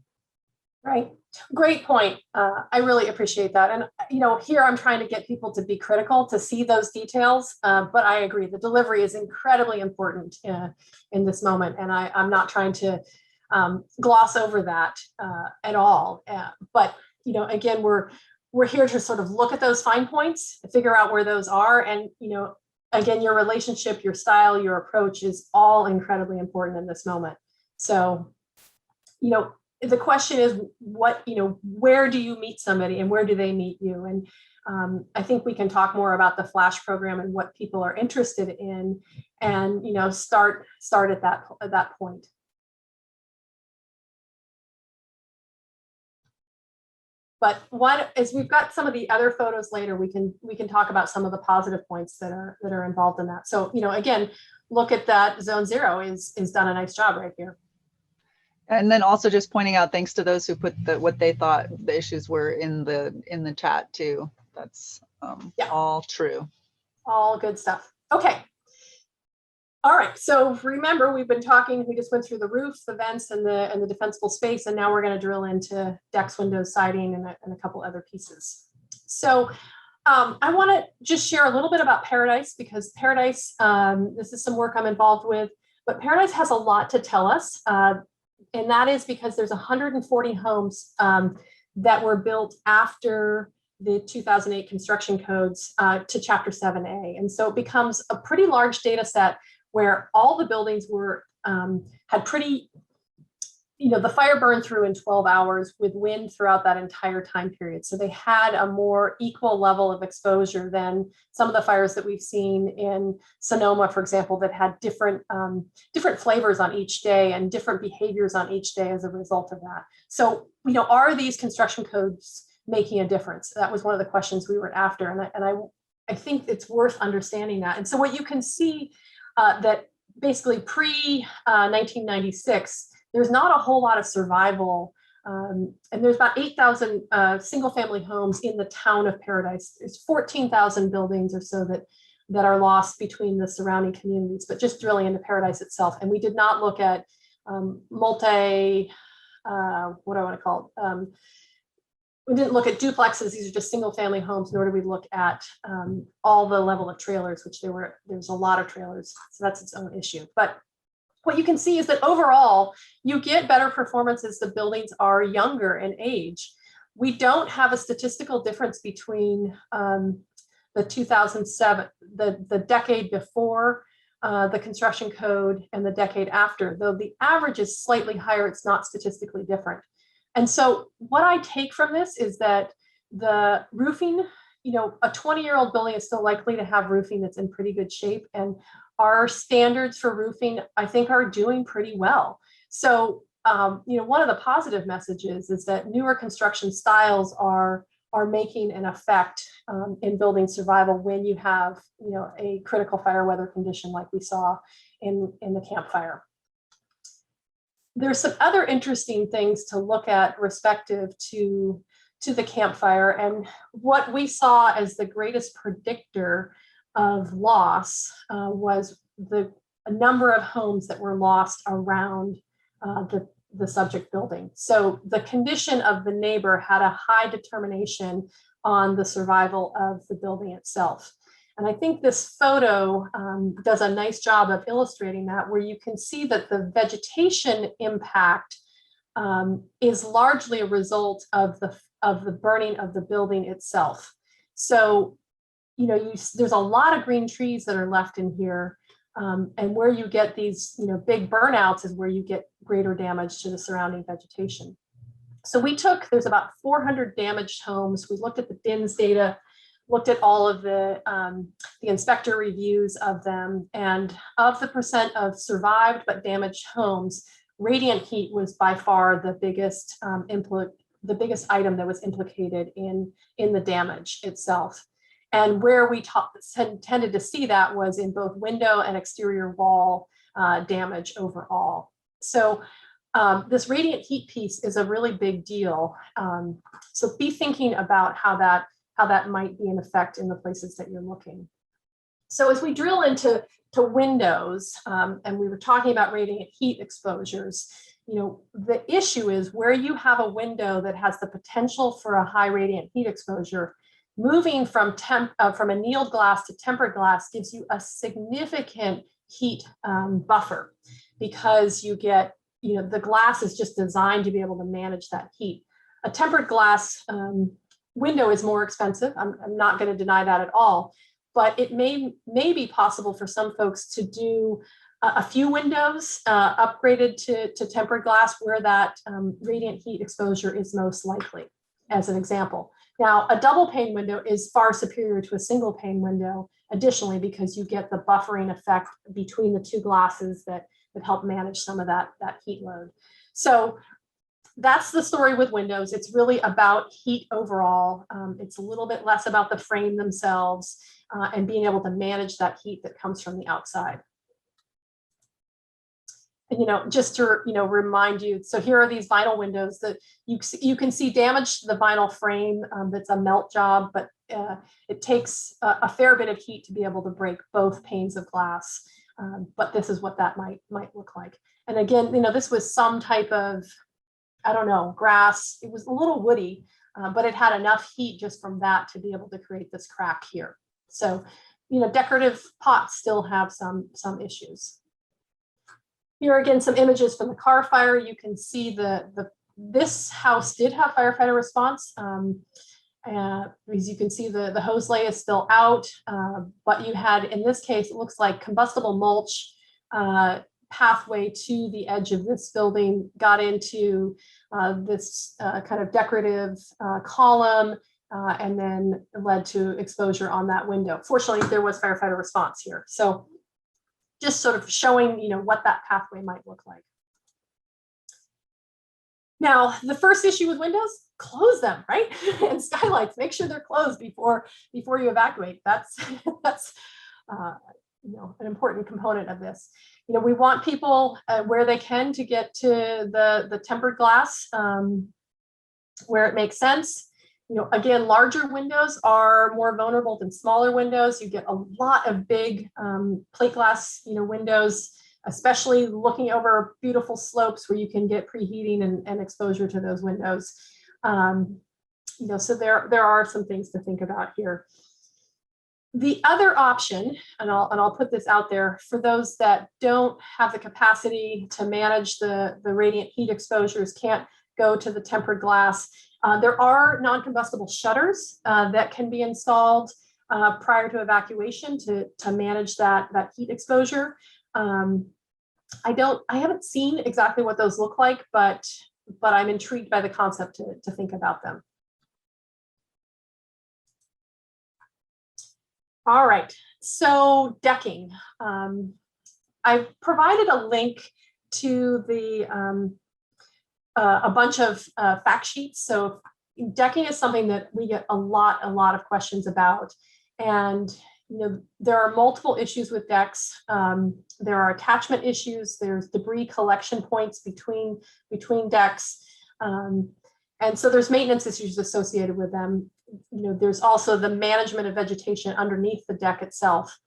Right. Great point. I really appreciate that. And, here I'm trying to get people to be critical, to see those details. But I agree, the delivery is incredibly important in this moment. And I'm not trying to gloss over that at all. But again, we're here to sort of look at those fine points, figure out where those are, and again, your relationship, your style, your approach is all incredibly important in this moment. So, the question is where do you meet somebody and where do they meet you? And I think we can talk more about the Flash program and what people are interested in, and start at that point. But as we've got some of the other photos later, we can talk about some of the positive points that are involved in that. So again, look at that. Zone 0 is done a nice job right here. And then also just pointing out, thanks to those who put what they thought the issues were in the chat too. That's all true. All good stuff. Okay. All right. So remember, we just went through the roofs, the vents, and the defensible space, and now we're going to drill into decks, windows, siding, and a couple other pieces. So I want to just share a little bit about Paradise, because Paradise, this is some work I'm involved with, but Paradise has a lot to tell us. And that is because there's 140 homes that were built after the 2008 construction codes to Chapter 7A. And so it becomes a pretty large data set where all the buildings were had pretty, the fire burned through in 12 hours with wind throughout that entire time period. So they had a more equal level of exposure than some of the fires that we've seen in Sonoma, for example, that had different flavors on each day and different behaviors on each day as a result of that. So, are these construction codes making a difference? That was one of the questions we were after. And I think it's worth understanding that. And so what you can see that basically pre-1996, there's not a whole lot of survival. And there's about 8,000 single family homes in the town of Paradise. There's 14,000 buildings or so that are lost between the surrounding communities, but just drilling into Paradise itself. And we did not look at we didn't look at duplexes. These are just single family homes, nor did we look at all the level of trailers, which there's a lot of trailers. So that's its own issue. But what you can see is that overall, you get better performance as the buildings are younger in age. We don't have a statistical difference between the 2007, the decade before the construction code and the decade after, though the average is slightly higher, it's not statistically different. And so what I take from this is that the roofing, a 20-year-old building is still likely to have roofing that's in pretty good shape. And our standards for roofing, I think, are doing pretty well. So, one of the positive messages is that newer construction styles are making an effect in building survival when you have, a critical fire weather condition like we saw in the campfire. There's some other interesting things to look at respective to the campfire, and what we saw as the greatest predictor of loss was a number of homes that were lost around the subject building. So the condition of the neighbor had a high determination on the survival of the building itself. And I think this photo does a nice job of illustrating that, where you can see that the vegetation impact is largely a result of the burning of the building itself. So, there's a lot of green trees that are left in here. And where you get these, big burnouts is where you get greater damage to the surrounding vegetation. So there's about 400 damaged homes. We looked at the DINS data, looked at all of the inspector reviews of them, and of the percent of survived but damaged homes, radiant heat was by far the biggest item that was implicated in the damage itself. And where we tended to see that was in both window and exterior wall damage overall. So this radiant heat piece is a really big deal. So be thinking about how that might be an effect in the places that you're looking. So as we drill into windows, and we were talking about radiant heat exposures, the issue is where you have a window that has the potential for a high radiant heat exposure, moving from annealed glass to tempered glass gives you a significant heat buffer, because you get the glass is just designed to be able to manage that heat. A tempered glass window is more expensive. I'm not going to deny that at all, but it may be possible for some folks to do a few windows upgraded to tempered glass where that radiant heat exposure is most likely, as an example. Now, a double pane window is far superior to a single pane window, additionally, because you get the buffering effect between the two glasses that help manage some of that heat load. So that's the story with windows. It's really about heat overall. It's a little bit less about the frame themselves and being able to manage that heat that comes from the outside. And, just to, remind you, so here are these vinyl windows that you can see damage to the vinyl frame. That's a melt job, but it takes a fair bit of heat to be able to break both panes of glass. But this is what that might look like. And again, this was some type of, I don't know, grass. It was a little woody, but it had enough heat just from that to be able to create this crack here. So, decorative pots still have some issues. Here again, some images from the car fire. You can see this house did have firefighter response. As you can see, the hose lay is still out, but you had, in this case, it looks like combustible mulch pathway to the edge of this building got into this kind of decorative column and then led to exposure on that window. Fortunately, there was firefighter response here. So just sort of showing, what that pathway might look like. Now, the first issue with windows, close them, right? And skylights, make sure they're closed before you evacuate. That's an important component of this. We want people where they can to get to the tempered glass where it makes sense. Again, larger windows are more vulnerable than smaller windows. You get a lot of big plate glass, windows, especially looking over beautiful slopes where you can get preheating and exposure to those windows. So there are some things to think about here. The other option, and I'll put this out there for those that don't have the capacity to manage the radiant heat exposures, can't go to the tempered glass. There are non-combustible shutters that can be installed prior to evacuation to manage that heat exposure. I haven't seen exactly what those look like, but I'm intrigued by the concept to think about them. All right, so decking. I've provided a link to a bunch of fact sheets. So decking is something that we get a lot of questions about. And there are multiple issues with decks. There are attachment issues. There's debris collection points between decks. And so there's maintenance issues associated with them. There's also the management of vegetation underneath the deck itself.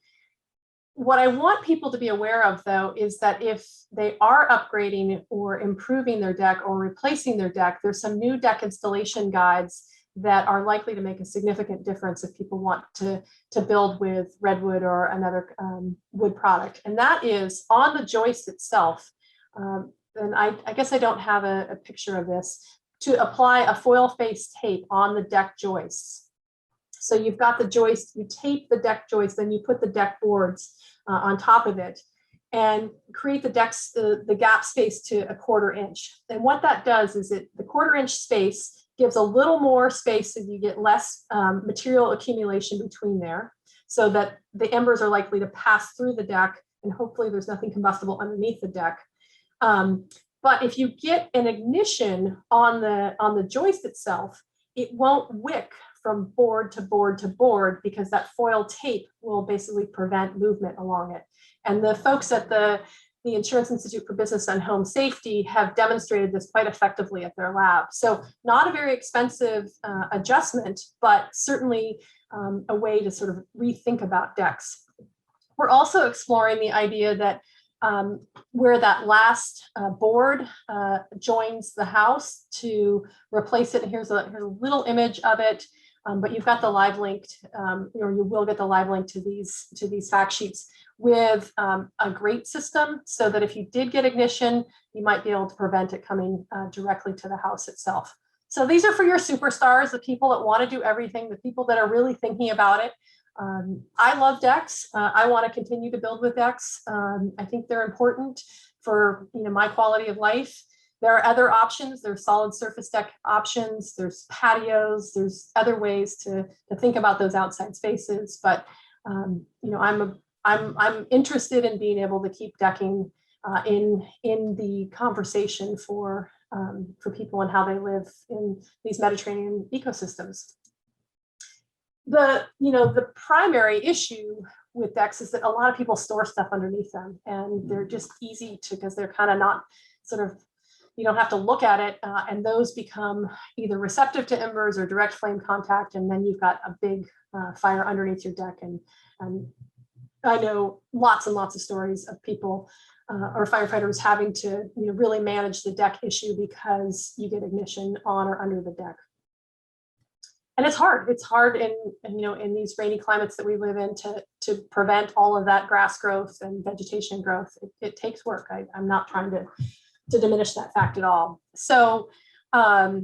What I want people to be aware of, though, is that if they are upgrading or improving their deck or replacing their deck, there's some new deck installation guides that are likely to make a significant difference if people want to build with redwood or another wood product. And that is on the joist itself. And I guess I don't have a picture of this, to apply a foil face tape on the deck joists. So you've got the joist, you tape the deck joist, then you put the deck boards on top of it and create the gap space to a 1/4 inch. And what that does is the 1/4 inch space gives a little more space so you get less material accumulation between there, so that the embers are likely to pass through the deck and hopefully there's nothing combustible underneath the deck. But if you get an ignition on the joist itself, it won't wick from board to board to board because that foil tape will basically prevent movement along it. And the folks at the Insurance Institute for Business and Home Safety have demonstrated this quite effectively at their lab. So not a very expensive adjustment, but certainly a way to sort of rethink about decks. We're also exploring the idea that where that last board joins the house, to replace it. And here's a little image of it. But you've got the live link, or you will get the live link to these fact sheets with a grate system, so that if you did get ignition, you might be able to prevent it coming directly to the house itself. So these are for your superstars, the people that want to do everything, the people that are really thinking about it. I love decks. I want to continue to build with decks. I think they're important for my quality of life. There are other options. There's solid surface deck options. There's patios. There's other ways to think about those outside spaces. But I'm interested in being able to keep decking in the conversation for people and how they live in these Mediterranean ecosystems. The primary issue with decks is that a lot of people store stuff underneath them, and they're just easy to, because they're kind of not sort of, you don't have to look at it, and those become either receptive to embers or direct flame contact, and then you've got a big fire underneath your deck. And I know lots and lots of stories of people or firefighters having to really manage the deck issue because you get ignition on or under the deck. And it's hard. It's hard in these rainy climates that we live in to prevent all of that grass growth and vegetation growth. It takes work. I'm not trying to diminish that fact at all. So I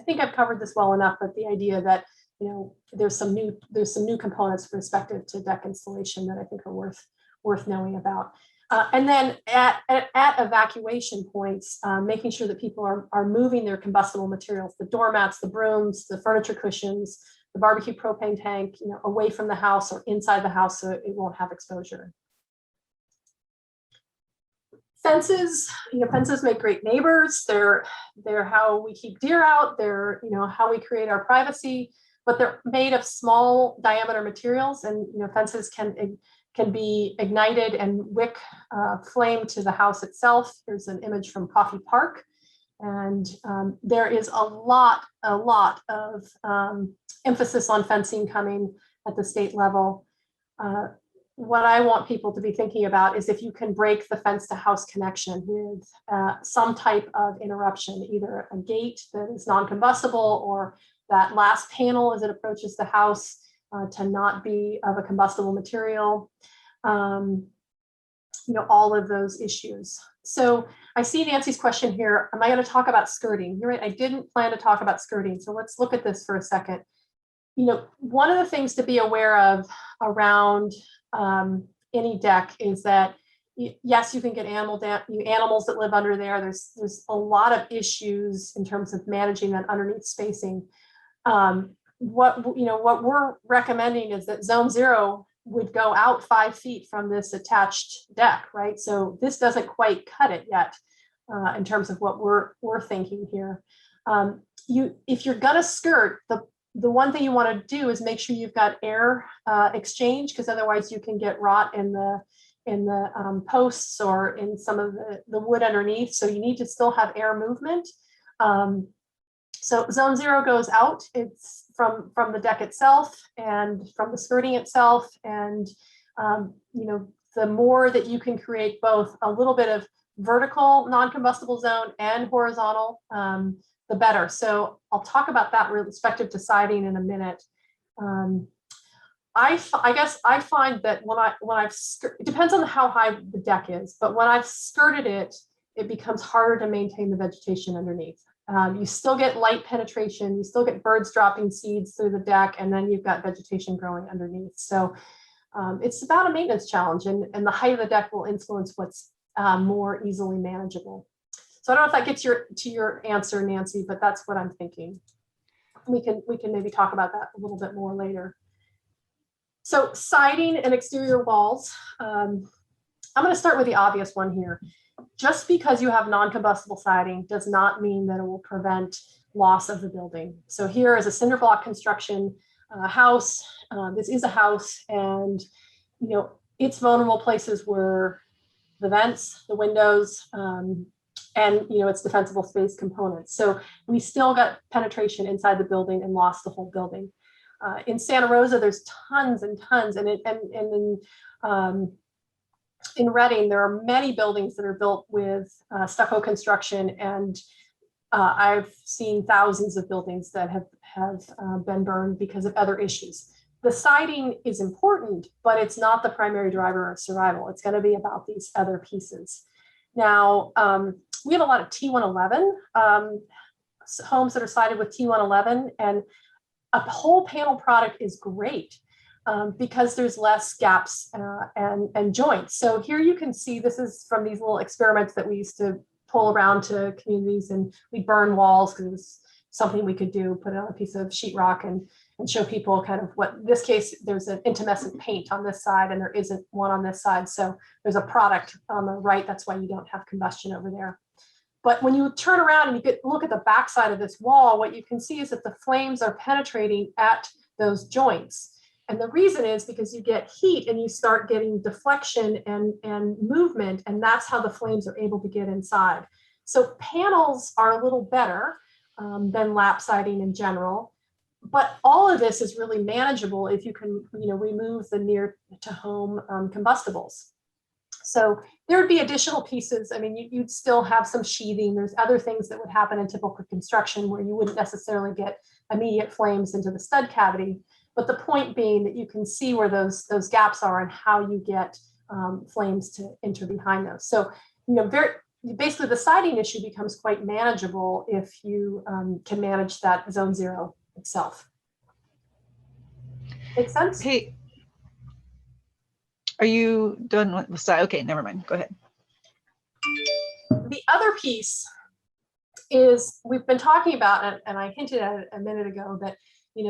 think I've covered this well enough, but the idea that there's some new components perspective to deck installation that I think are worth knowing about. And then at evacuation points, making sure that people are moving their combustible materials, the doormats, the brooms, the furniture cushions, the barbecue propane tank, away from the house or inside the house so it won't have exposure. Fences, fences make great neighbors. They're how we keep deer out. They're how we create our privacy, but they're made of small diameter materials, and fences can be ignited and wick flame to the house itself. Here's an image from Coffey Park, and there is a lot of emphasis on fencing coming at the state level. What I want people to be thinking about is if you can break the fence to house connection with some type of interruption, either a gate that is non-combustible or that last panel as it approaches the house to not be of a combustible material, all of those issues. So I see Nancy's question here. Am I going to talk about skirting? You're right, I didn't plan to talk about skirting. So let's look at this for a second. One of the things to be aware of around any deck is that yes, you can get animals that live under there. There's a lot of issues in terms of managing that underneath spacing. What we're recommending is that zone 0 would go out 5 feet from this attached deck, right? So this doesn't quite cut it yet in terms of what we're thinking here. If you're gonna skirt, the one thing you want to do is make sure you've got air exchange, because otherwise you can get rot in the posts or in some of the wood underneath. So you need to still have air movement. So zone 0 goes out. It's from the deck itself and from the skirting itself. And the more that you can create both a little bit of vertical non-combustible zone and horizontal, the better. So I'll talk about that with respect to siding in a minute. I guess I find that when I've it depends on how high the deck is, but when I've skirted it, it becomes harder to maintain the vegetation underneath. You still get light penetration, you still get birds dropping seeds through the deck, and then you've got vegetation growing underneath. So it's about a maintenance challenge, and the height of the deck will influence what's more easily manageable. So I don't know if that gets to your answer, Nancy, but that's what I'm thinking. We can maybe talk about that a little bit more later. So siding and exterior walls. I'm going to start with the obvious one here. Just because you have non-combustible siding does not mean that it will prevent loss of the building. So here is a cinder block construction house. This is a house, and its vulnerable places were the vents, the windows, and its defensible space components. So we still got penetration inside the building and lost the whole building. In Santa Rosa, there's tons and tons, and in Reading, there are many buildings that are built with stucco construction, and I've seen thousands of buildings that have been burned because of other issues. The siding is important, but it's not the primary driver of survival. It's going to be about these other pieces. Now, we have a lot of T111 homes that are sided with T111, and a whole panel product is great because there's less gaps and joints. So here you can see, this is from these little experiments that we used to pull around to communities, and we burn walls because it was something we could do, put it on a piece of sheetrock and show people kind of what, in this case, there's an intumescent paint on this side and there isn't one on this side. So there's a product on the right. That's why you don't have combustion over there. But when you turn around and you look at the backside of this wall, what you can see is that the flames are penetrating at those joints. And the reason is because you get heat and you start getting deflection and movement, and that's how the flames are able to get inside. So panels are a little better than lap siding in general, but all of this is really manageable if you can, remove the near to home combustibles. So there would be additional pieces. I mean, you'd still have some sheathing. There's other things that would happen in typical construction where you wouldn't necessarily get immediate flames into the stud cavity. But the point being that you can see where those gaps are and how you get flames to enter behind those. So, basically the siding issue becomes quite manageable if you can manage that zone 0 itself. Make sense? Hey, are you done with the side? Okay, never mind. Go ahead. The other piece is we've been talking about, and I hinted at it a minute ago, that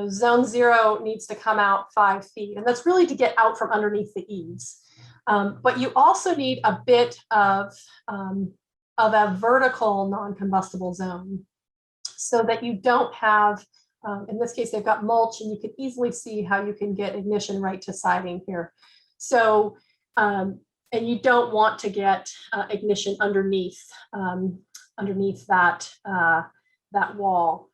zone 0 needs to come out 5 feet, and that's really to get out from underneath the eaves. But you also need a bit of a vertical non-combustible zone, so that you don't have, in this case, they've got mulch, and you can easily see how you can get ignition right to siding here. So, and you don't want to get ignition underneath that wall.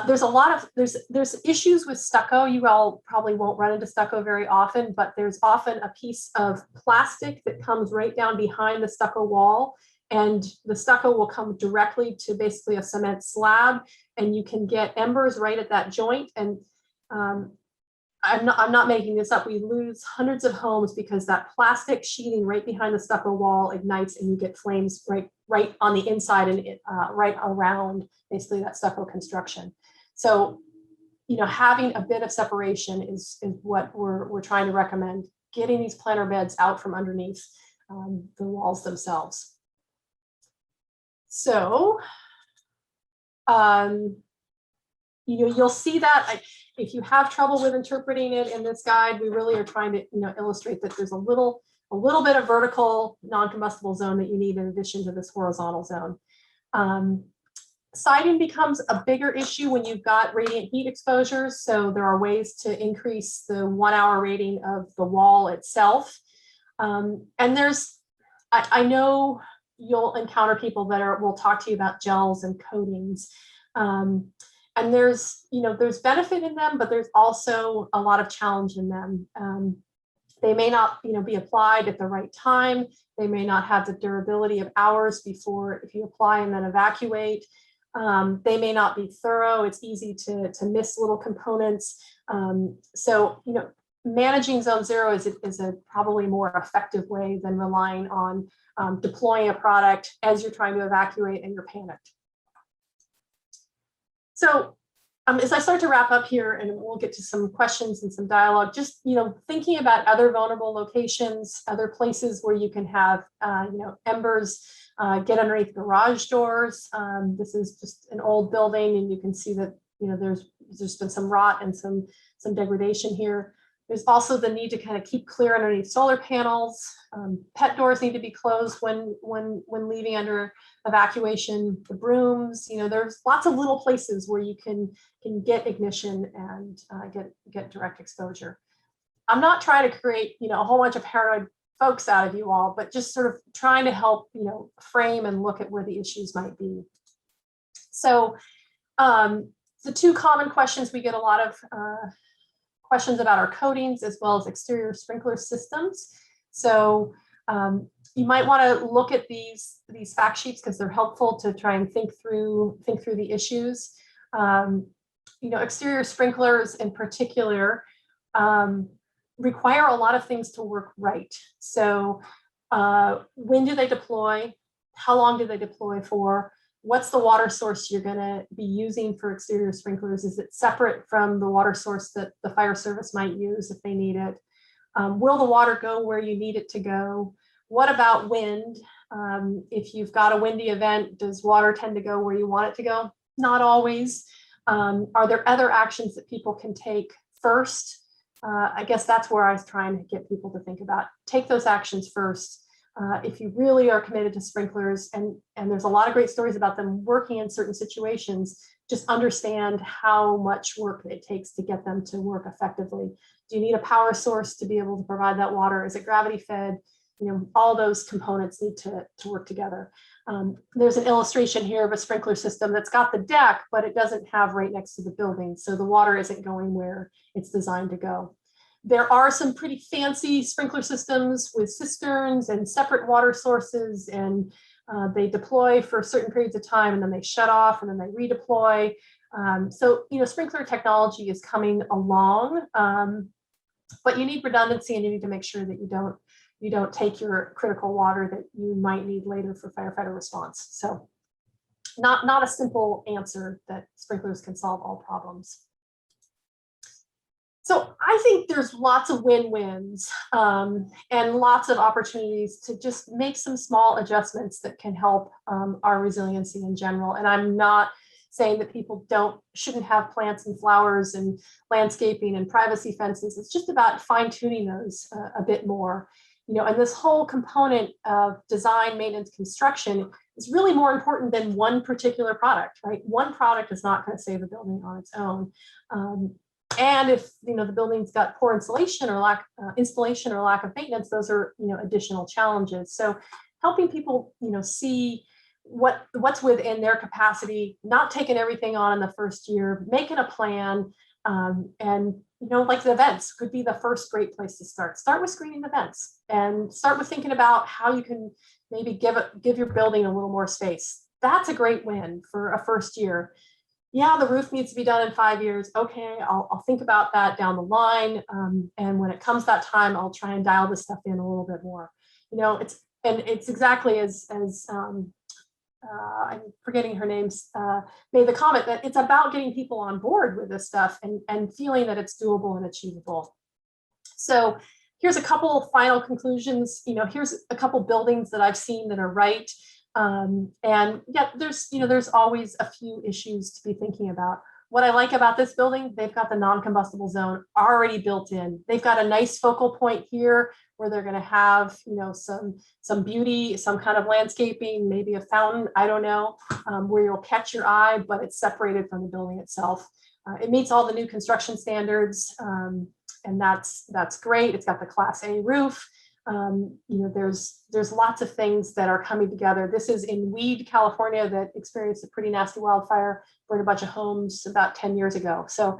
There's a lot of, there's issues with stucco. You all probably won't run into stucco very often, but there's often a piece of plastic that comes right down behind the stucco wall, and the stucco will come directly to basically a cement slab, and you can get embers right at that joint. And I'm not making this up. We lose hundreds of homes because that plastic sheeting right behind the stucco wall ignites, and you get flames right on the inside and right around basically that stucco construction. So, having a bit of separation is what we're trying to recommend, getting these planter beds out from underneath the walls themselves. So, you'll see that if you have trouble with interpreting it in this guide, we really are trying to illustrate that there's a little bit of vertical non-combustible zone that you need in addition to this horizontal zone. Siding becomes a bigger issue when you've got radiant heat exposures. So there are ways to increase the 1 hour rating of the wall itself. And I know you'll encounter people that will talk to you about gels and coatings. And there's benefit in them, but there's also a lot of challenge in them. They may not, be applied at the right time. They may not have the durability of hours before, if you apply and then evacuate. They may not be thorough. It's easy to miss little components. So, managing zone 0 is a probably more effective way than relying on deploying a product as you're trying to evacuate and you're panicked. So as I start to wrap up here, and we'll get to some questions and some dialogue, just, thinking about other vulnerable locations, other places where you can have, embers get underneath garage doors. This is just an old building, and you can see that, there's been some rot and some degradation here. There's also the need to kind of keep clear underneath solar panels. Pet doors need to be closed when leaving under evacuation. The brooms, there's lots of little places where you can get ignition and get direct exposure. I'm not trying to create, a whole bunch of paranoid folks out of you all, but just sort of trying to help, frame and look at where the issues might be. So the two common questions, we get a lot of questions about our coatings as well as exterior sprinkler systems. So You might want to look at these fact sheets because they're helpful to try and think through the issues. Exterior sprinklers in particular require a lot of things to work right. So when do they deploy? How long do they deploy for? What's the water source you're going to be using for exterior sprinklers? Is it separate from the water source that the fire service might use if they need it? Will the water go where you need it to go? What about wind? If you've got a windy event, does water tend to go where you want it to go? Not always. Are there other actions that people can take first? I guess that's where I was trying to get people to think about. Take those actions first. If you really are committed to sprinklers, and there's a lot of great stories about them working in certain situations, just understand how much work it takes to get them to work effectively. Do you need a power source to be able to provide that water? Is it gravity fed? All those components need to work together. There's an illustration here of a sprinkler system that's got the deck, but it doesn't have right next to the building. So the water isn't going where it's designed to go. There are some pretty fancy sprinkler systems with cisterns and separate water sources, and they deploy for certain periods of time and then they shut off and then they redeploy. So sprinkler technology is coming along, but you need redundancy and you need to make sure that you don't take your critical water that you might need later for firefighter response. So not a simple answer that sprinklers can solve all problems. So I think there's lots of win-wins and lots of opportunities to just make some small adjustments that can help our resiliency in general. And I'm not saying that people shouldn't have plants and flowers and landscaping and privacy fences. It's just about fine-tuning those a bit more. And this whole component of design, maintenance, construction is really more important than one particular product, right? One product is not going to save a building on its own. And if the building's got poor insulation or installation or lack of maintenance, those are additional challenges. So helping people see what's within their capacity, not taking everything on in the first year, making a plan, and like the events could be the first great place to start. Start with screening events and start with thinking about how you can maybe give your building a little more space. That's a great win for a first year. Yeah, the roof needs to be done in 5 years. Okay, I'll think about that down the line. And when it comes that time, I'll try and dial this stuff in a little bit more. It's exactly as I'm forgetting her name's made the comment that it's about getting people on board with this stuff and feeling that it's doable and achievable. So here's a couple of final conclusions. Here's a couple buildings that I've seen that are right. And yeah, there's always a few issues to be thinking about. What I like about this building, they've got the non-combustible zone already built in. They've got a nice focal point here where they're going to have, some beauty, some kind of landscaping, maybe a fountain, I don't know, where you'll catch your eye, but it's separated from the building itself. It meets all the new construction standards, and that's great. It's got the Class A roof. There's lots of things that are coming together. This is in Weed, California, that experienced a pretty nasty wildfire, burned a bunch of homes about 10 years ago. So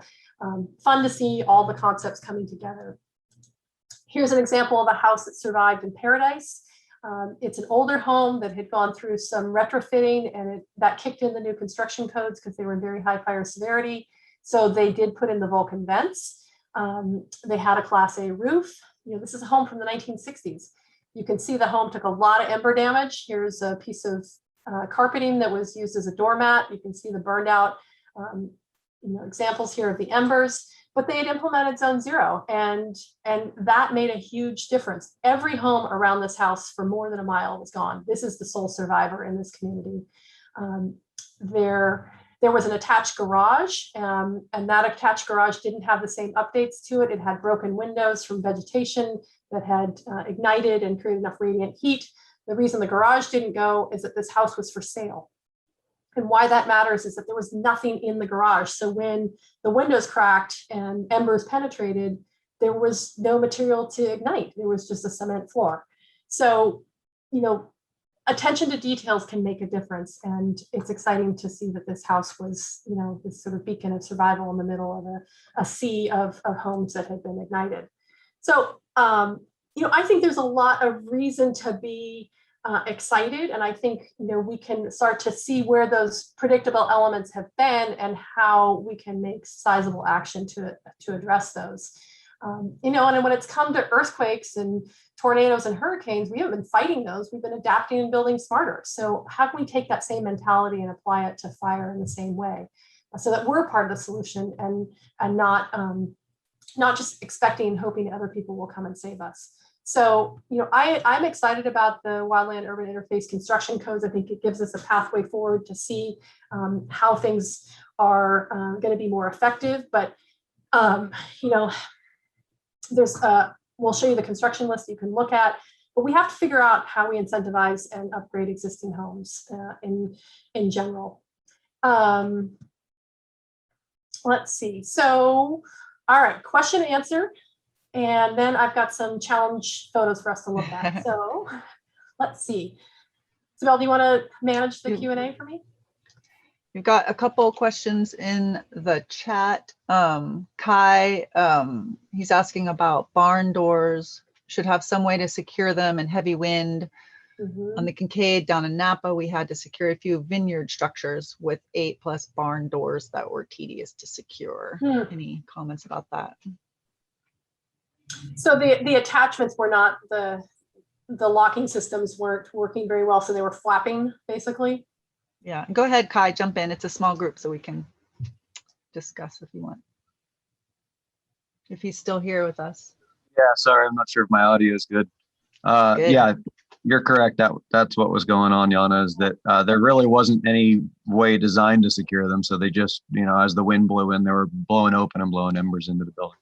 fun to see all the concepts coming together. Here's an example of a house that survived in Paradise. It's an older home that had gone through some retrofitting, and that kicked in the new construction codes because they were in very high fire severity. So they did put in the Vulcan vents. They had a Class A roof. This is a home from the 1960s. You can see the home took a lot of ember damage. Here's a piece of carpeting that was used as a doormat. You can see the burned out examples here of the embers, but they had implemented Zone 0, and that made a huge difference. Every home around this house for more than a mile was gone. This is the sole survivor in this community. There was an attached garage, and that attached garage didn't have the same updates to it. It had broken windows from vegetation that had ignited and created enough radiant heat. The reason the garage didn't go is that this house was for sale. And why that matters is that there was nothing in the garage. So when the windows cracked and embers penetrated, there was no material to ignite. There was just a cement floor. So, attention to details can make a difference. And it's exciting to see that this house was, this sort of beacon of survival in the middle of a sea of homes that had been ignited. So I think there's a lot of reason to be excited. And I think, we can start to see where those predictable elements have been and how we can make sizable action to address those. And when it's come to earthquakes and tornadoes and hurricanes, we haven't been fighting those. We've been adapting and building smarter. So how can we take that same mentality and apply it to fire in the same way so that we're part of the solution and not just expecting and hoping other people will come and save us. So, I'm excited about the wildland urban interface construction codes. I think it gives us a pathway forward to see how things are going to be more effective. But, there's we'll show you the construction list you can look at, but we have to figure out how we incentivize and upgrade existing homes in general. Let's see. So, all right, question and answer. And then I've got some challenge photos for us to look at. So let's see. Isabel, do you want to manage the Q&A for me? We've got a couple questions in the chat. Kai, he's asking about barn doors, should have some way to secure them in heavy wind. On the Kincaid down in Napa, we had to secure a few vineyard structures with 8+ barn doors that were tedious to secure. Any comments about that? So the attachments were not, the locking systems weren't working very well, so they were flapping basically. Yeah, go ahead, Kai, jump in. It's a small group, so we can discuss if you want. If he's still here with us. Yeah, sorry, I'm not sure if my audio is good. Good. Yeah, you're correct. That's what was going on, Yana, is that there really wasn't any way designed to secure them. So they just, as the wind blew in, they were blowing open and blowing embers into the building.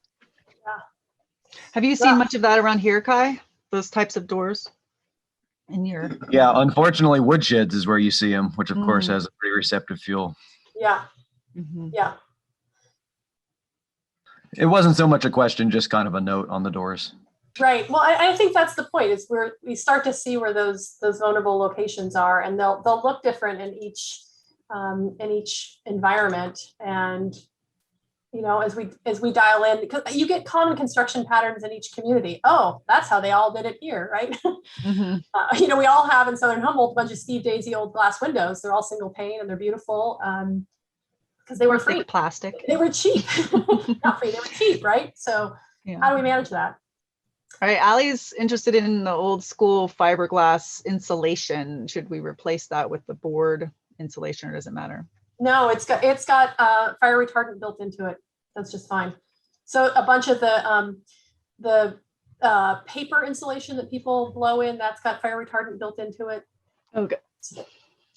Have you seen much of that around here, Kai? Those types of doors in your? Yeah, unfortunately, woodsheds is where you see them, which of course has a pretty receptive fuel. Yeah. Yeah. It wasn't so much a question, just kind of a note on the doors. Right. Well, I think that's the point, is where we start to see where those vulnerable locations are, and they'll look different in each environment. And as we dial in, because you get common construction patterns in each community. Oh, that's how they all did it here, right? We all have in Southern Humboldt a bunch of Steve Daisy old glass windows. They're all single pane and they're beautiful because they were free. Plastic. They were cheap. Not free, they were cheap, right? So how do we manage that? All right, Allie's interested in the old school fiberglass insulation. Should we replace that with the board insulation, or does it matter? No, it's got fire retardant built into it. That's just fine. So a bunch of the paper insulation that people blow in, that's got fire retardant built into it. Okay,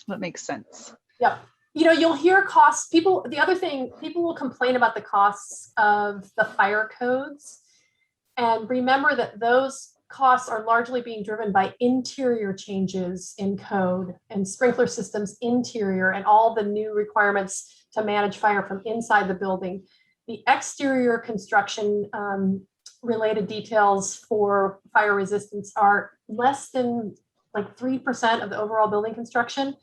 that makes sense. Yeah. You'll hear costs. The other thing, people will complain about the costs of the fire codes. And remember that those costs are largely being driven by interior changes in code and sprinkler systems interior and all the new requirements to manage fire from inside the building. The exterior construction related details for fire resistance are less than like 3% of the overall building construction.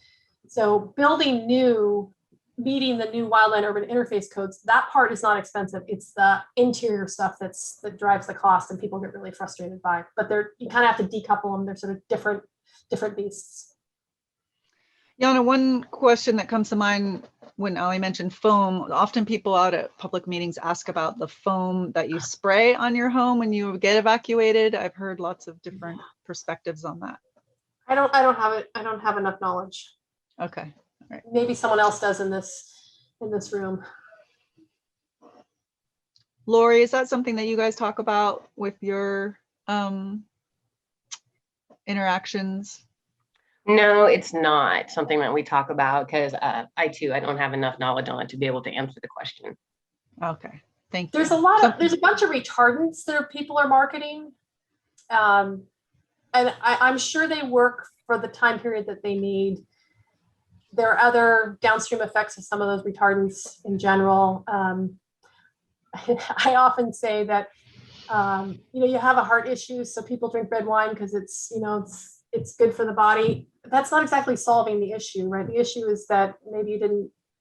So building new, meeting the new wildland urban interface codes, that part is not expensive. It's the interior stuff that drives the cost and people get really frustrated by. But you kind of have to decouple them. They're sort of different beasts. Yana, one question that comes to mind when Ali mentioned foam, often people out at public meetings ask about the foam that you spray on your home when you get evacuated. I've heard lots of different perspectives on that. I don't have it. I don't have enough knowledge. Okay. All right. Maybe someone else does in this room. Lori, is that something that you guys talk about with your interactions? No, it's not something that we talk about because I don't have enough knowledge on it to be able to answer the question. Okay, thank you. There's a bunch of retardants that people are marketing. And I'm sure they work for the time period that they need. There are other downstream effects of some of those retardants in general. I often say that, you have a heart issue, so people drink red wine because it's it's good for the body. That's not exactly solving the issue, right? The issue is that maybe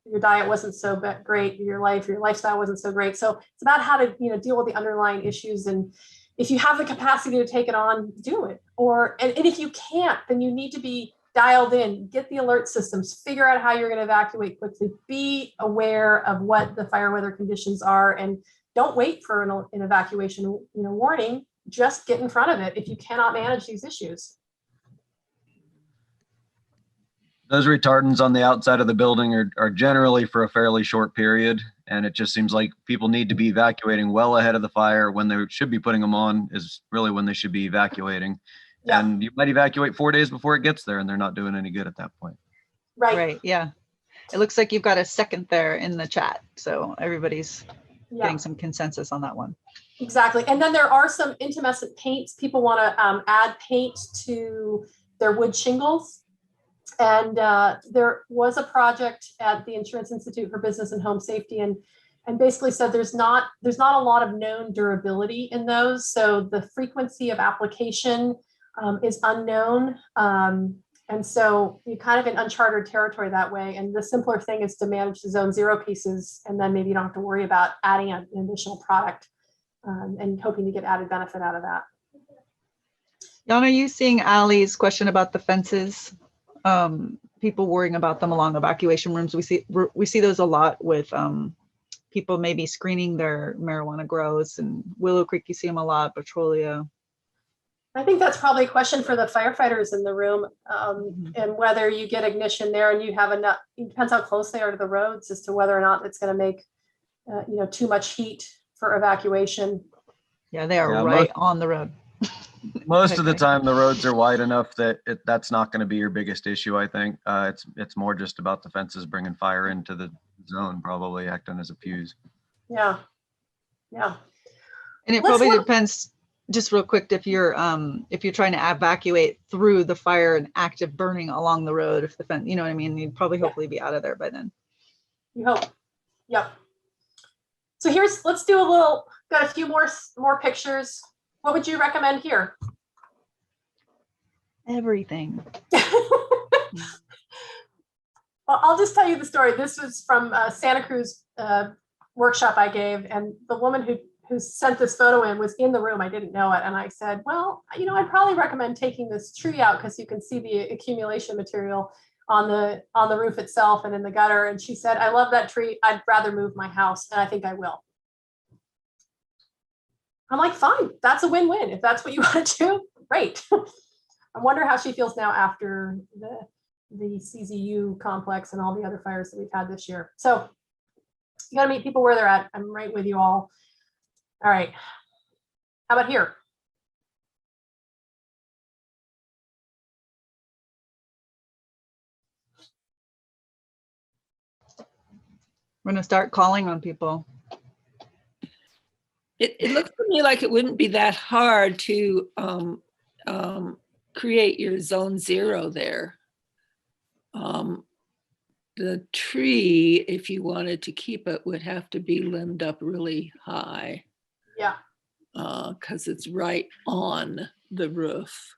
your diet wasn't so great, your lifestyle wasn't so great. So it's about how to, deal with the underlying issues. And if you have the capacity to take it on, do it. And if you can't, then you need to be dialed in, get the alert systems, figure out how you're going to evacuate quickly, be aware of what the fire weather conditions are, and don't wait for an evacuation warning. Just get in front of it if you cannot manage these issues. Those retardants on the outside of the building are generally for a fairly short period. And it just seems like people need to be evacuating well ahead of the fire. When they should be putting them on is really when they should be evacuating. Yeah. And you might evacuate 4 days before it gets there and they're not doing any good at that point. Right. Yeah. It looks like you've got a second there in the chat. So everybody's getting some consensus on that one. Exactly. And then there are some intumescent paints. People want to add paint to their wood shingles. And there was a project at the Insurance Institute for Business and Home Safety, and basically said there's not a lot of known durability in those. So the frequency of application is unknown. And so you're kind of in uncharted territory that way. And the simpler thing is to manage the zone 0 pieces, and then maybe you don't have to worry about adding an additional product and hoping to get added benefit out of that. Yana, are you seeing Ali's question about the fences? People worrying about them along evacuation rooms. We see those a lot with people maybe screening their marijuana grows, and Willow Creek, you see them a lot, Petrolia. I think that's probably a question for the firefighters in the room, and whether you get ignition there and you have enough. It depends how close they are to the roads as to whether or not it's going to make too much heat for evacuation. Yeah, they are right on the road. Most of the time, the roads are wide enough that that's not going to be your biggest issue. I think it's more just about the fences bringing fire into the zone, probably acting as a fuse. Yeah. And it probably depends. Just real quick, if you're trying to evacuate through the fire and active burning along the road, if the fence, you know what I mean, you'd probably hopefully be out of there by then. You hope. Yep. So let's do got a few more pictures. What would you recommend here? Everything. Well, I'll just tell you the story. This was from Santa Cruz workshop I gave, and the woman who sent this photo in was in the room. I didn't know it. And I said, well, I'd probably recommend taking this tree out because you can see the accumulation material on the roof itself and in the gutter. And she said, I love that tree. I'd rather move my house. And I think I will. I'm like, fine, that's a win-win. If that's what you want to do, great. I wonder how she feels now after the CZU complex and all the other fires that we've had this year. So you got to meet people where they're at. I'm right with you all. All right. How about here? We're going to start calling on people. It looks to me like it wouldn't be that hard to create your zone 0 there. The tree, if you wanted to keep it, would have to be limbed up really high. Yeah. Because it's right on the roof.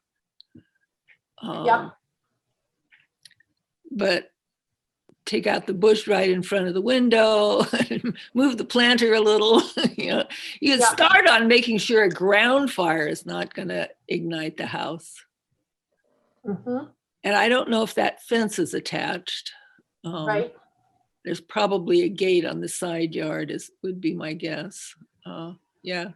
Yep. But take out the bush right in front of the window, move the planter a little. You can start on making sure a ground fire is not going to ignite the house. Mm-hmm. And I don't know if that fence is attached. Right. There's probably a gate on the side yard, would be my guess. Yeah.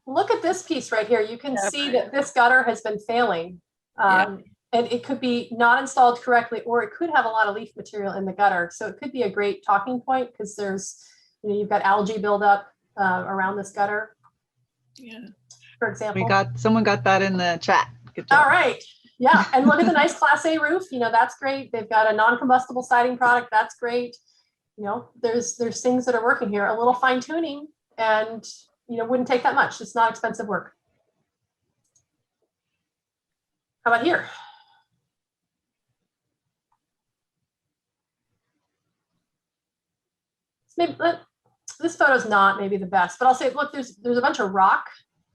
Look at this piece right here. You can see that this gutter has been failing. And it could be not installed correctly, or it could have a lot of leaf material in the gutter. So it could be a great talking point because there's, you've got algae buildup around this gutter. Yeah. For example. Someone got that in the chat. Good job. All right. Yeah. And look at the nice Class A roof. That's great. They've got a non-combustible siding product. That's great. There's things that are working here. A little fine tuning and, wouldn't take that much. It's not expensive work. How about here? Maybe this photo is not maybe the best, but I'll say, look, there's a bunch of rock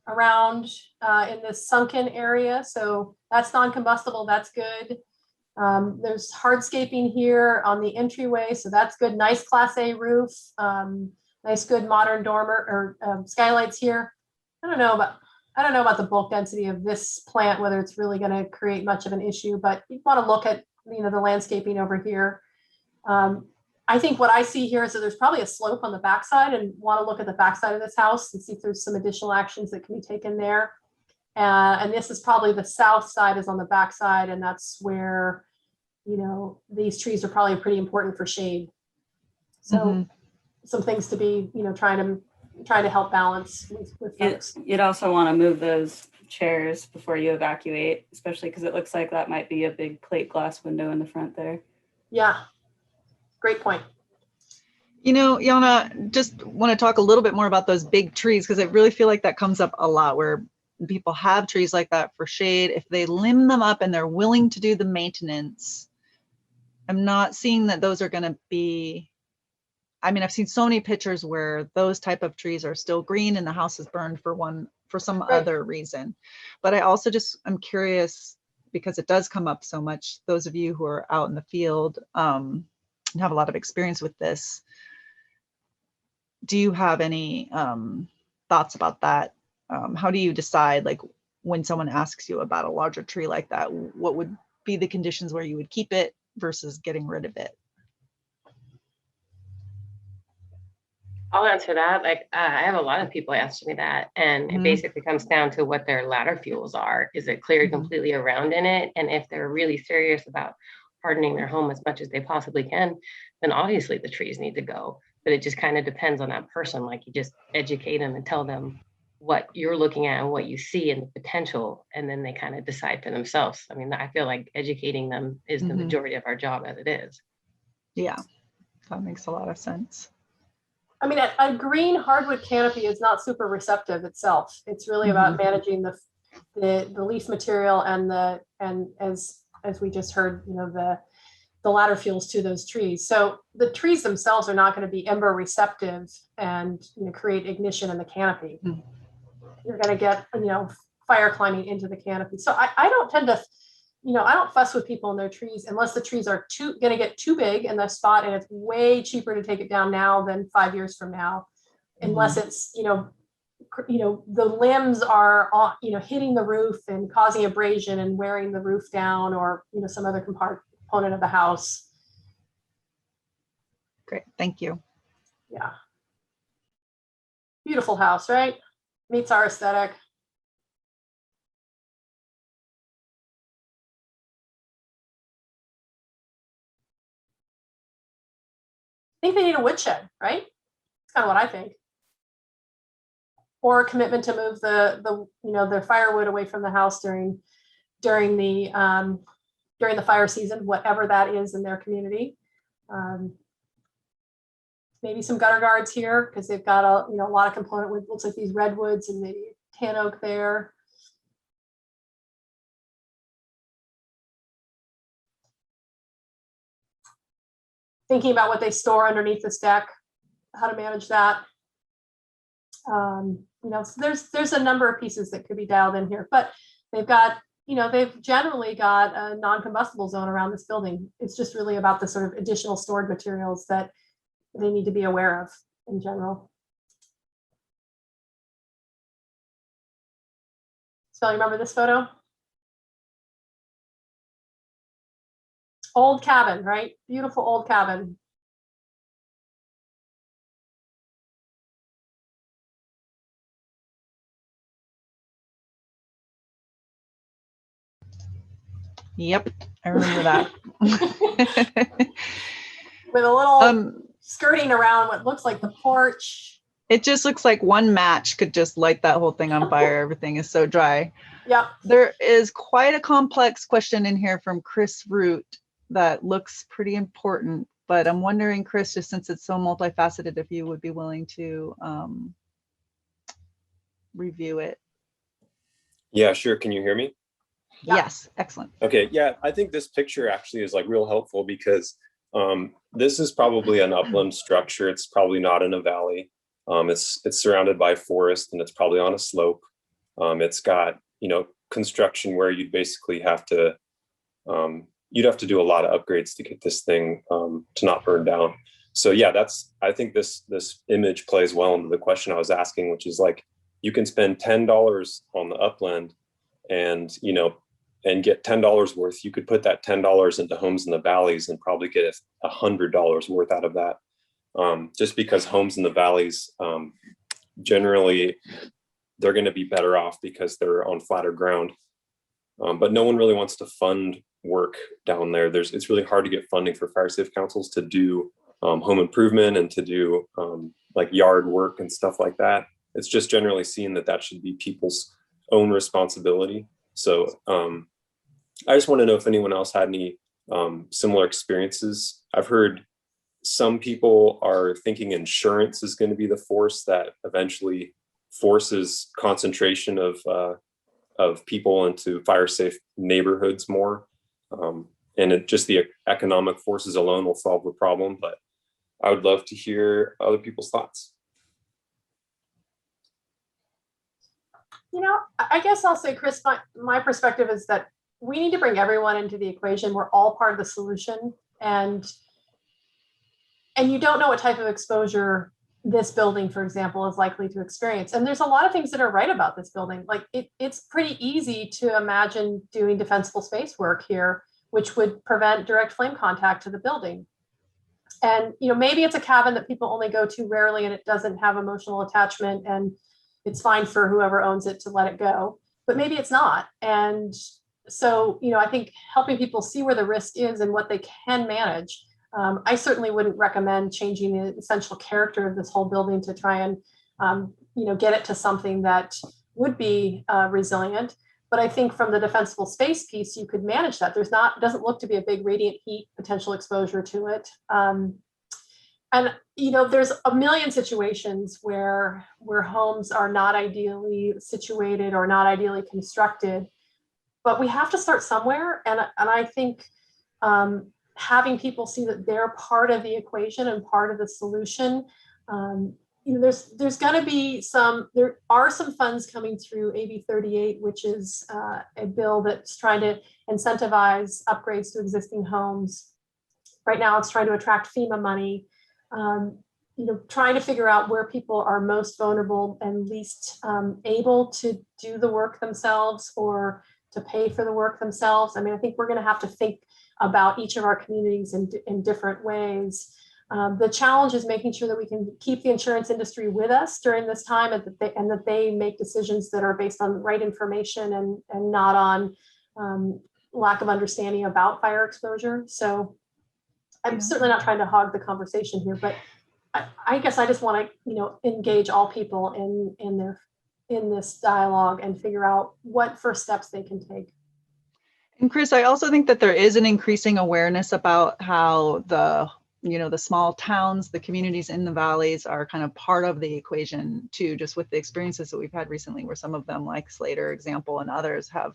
around in this sunken area. So that's non-combustible. That's good. There's hardscaping here on the entryway. So that's good. Nice Class A roof. Nice, good modern dormer or skylights here. I don't know about the bulk density of this plant, whether it's really going to create much of an issue, but you want to look at, the landscaping over here. I think what I see here is that there's probably a slope on the backside, and want to look at the backside of this house and see if there's some additional actions that can be taken there. And this is probably the south side is on the backside, and that's where, these trees are probably pretty important for shade. So some things to be, trying to help balance with folks. You'd also want to move those chairs before you evacuate, especially because it looks like that might be a big plate glass window in the front there. Yeah, great point. Yana, just want to talk a little bit more about those big trees, because I really feel like that comes up a lot where people have trees like that for shade. If they limb them up and they're willing to do the maintenance, I'm not seeing that those are going to be, I've seen so many pictures where those type of trees are still green and the house is burned for some other reason. But I also I'm curious, because it does come up so much, those of you who are out in the field and have a lot of experience with this, do you have any thoughts about that? How do you decide, like, when someone asks you about a larger tree like that, what would be the conditions where you would keep it versus getting rid of it? I'll answer that. Like, I have a lot of people asking me that, and it basically comes down to what their ladder fuels are. Is it cleared completely around in it? And if they're really serious about hardening their home as much as they possibly can, then obviously the trees need to go. But it just kind of depends on that person. Like, you just educate them and tell them what you're looking at and what you see and the potential, and then they kind of decide for themselves. I feel like educating them is the majority of our job as it is. Yeah, that makes a lot of sense. A green hardwood canopy is not super receptive itself. It's really about managing the leaf material and as we just heard, the ladder fuels to those trees. So the trees themselves are not going to be ember receptive and create ignition in the canopy. You're going to get fire climbing into the canopy. So I don't tend to, I don't fuss with people in their trees unless the trees are going to get too big in the spot, and it's way cheaper to take it down now than 5 years from now, unless it's the limbs are hitting the roof and causing abrasion and wearing the roof down, or some other component of the house. Great, thank you. Yeah, beautiful house, right? Meets our aesthetic. I think they need a woodshed, right? That's kind of what I think. Or a commitment to move their firewood away from the house during the fire season, whatever that is in their community. Maybe some gutter guards here, because they've got a lot of component wood. Looks like these redwoods and maybe tan oak there. Thinking about what they store underneath this deck, how to manage that. So there's a number of pieces that could be dialed in here, but they've generally got a non-combustible zone around this building. It's just really about the sort of additional stored materials that they need to be aware of in general. So you remember this photo? Old cabin, right? Beautiful old cabin. Yep, I remember that. With a little skirting around what looks like the porch. It just looks like one match could just light that whole thing on fire. Everything is so dry. Yep. There is quite a complex question in here from Chris Root that looks pretty important, but I'm wondering, Chris, just since it's so multifaceted, if you would be willing to review it. Yeah, sure. Can you hear me? Yeah. Yes, excellent. Okay, yeah, I think this picture actually is like real helpful because this is probably an upland structure. It's probably not in a valley. It's surrounded by forest and it's probably on a slope. It's got, construction where you'd basically have to, you'd have to do a lot of upgrades to get this thing to not burn down. So yeah, I think this image plays well into the question I was asking, which is like, you can spend $10 on the upland and, and get $10 worth. You could put that $10 into homes in the valleys and probably get $100 worth out of that. Just because homes in the valleys, generally, they're going to be better off because they're on flatter ground. But no one really wants to fund work down there. It's really hard to get funding for fire safe councils to do home improvement and to do like yard work and stuff like that. It's just generally seen that should be people's own responsibility. So I just want to know if anyone else had any similar experiences. I've heard some people are thinking insurance is going to be the force that eventually forces concentration of people into fire safe neighborhoods more. And just the economic forces alone will solve the problem. But I would love to hear other people's thoughts. I guess I'll say, Chris, my perspective is that we need to bring everyone into the equation. We're all part of the solution. And you don't know what type of exposure this building, for example, is likely to experience. And there's a lot of things that are right about this building. Like it's pretty easy to imagine doing defensible space work here, which would prevent direct flame contact to the building. And, maybe it's a cabin that people only go to rarely and it doesn't have emotional attachment and it's fine for whoever owns it to let it go, but maybe it's not. And so, I think helping people see where the risk is and what they can manage. I certainly wouldn't recommend changing the essential character of this whole building to try and, get it to something that would be resilient. But I think from the defensible space piece, you could manage that. Doesn't look to be a big radiant heat potential exposure to it. And, there's a million situations where homes are not ideally situated or not ideally constructed, but we have to start somewhere. And I think having people see that they're part of the equation and part of the solution. There's going to be there are some funds coming through AB 38, which is a bill that's trying to incentivize upgrades to existing homes. Right now, it's trying to attract FEMA money, trying to figure out where people are most vulnerable and least able to do the work themselves or to pay for the work themselves. I think we're going to have to think about each of our communities in different ways. The challenge is making sure that we can keep the insurance industry with us during this time and that they make decisions that are based on the right information and not on lack of understanding about fire exposure. So I'm certainly not trying to hog the conversation here, but I guess I just want to, engage all people in this dialogue and figure out what first steps they can take. And Chris, I also think that there is an increasing awareness about how the small towns, the communities in the valleys are kind of part of the equation too, just with the experiences that we've had recently where some of them, like Slater example and others, have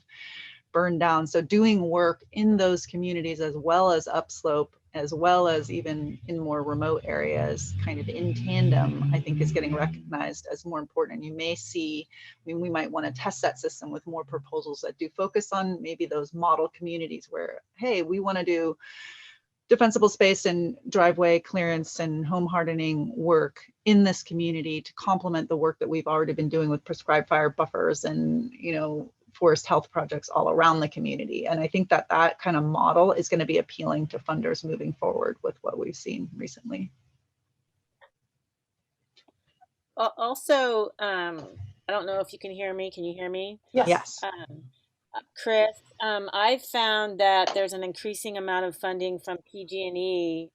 burned down. So doing work in those communities as well as upslope, as well as even in more remote areas, kind of in tandem, I think is getting recognized as more important. And you may see, we might want to test that system with more proposals that do focus on maybe those model communities where, hey, we want to do defensible space and driveway clearance and home hardening work in this community to complement the work that we've already been doing with prescribed fire buffers and, forest health projects all around the community. And I think that kind of model is going to be appealing to funders moving forward with what we've seen recently. Also, I don't know if you can hear me. Can you hear me? Yes. Chris, I've found that there's an increasing amount of funding from PG&E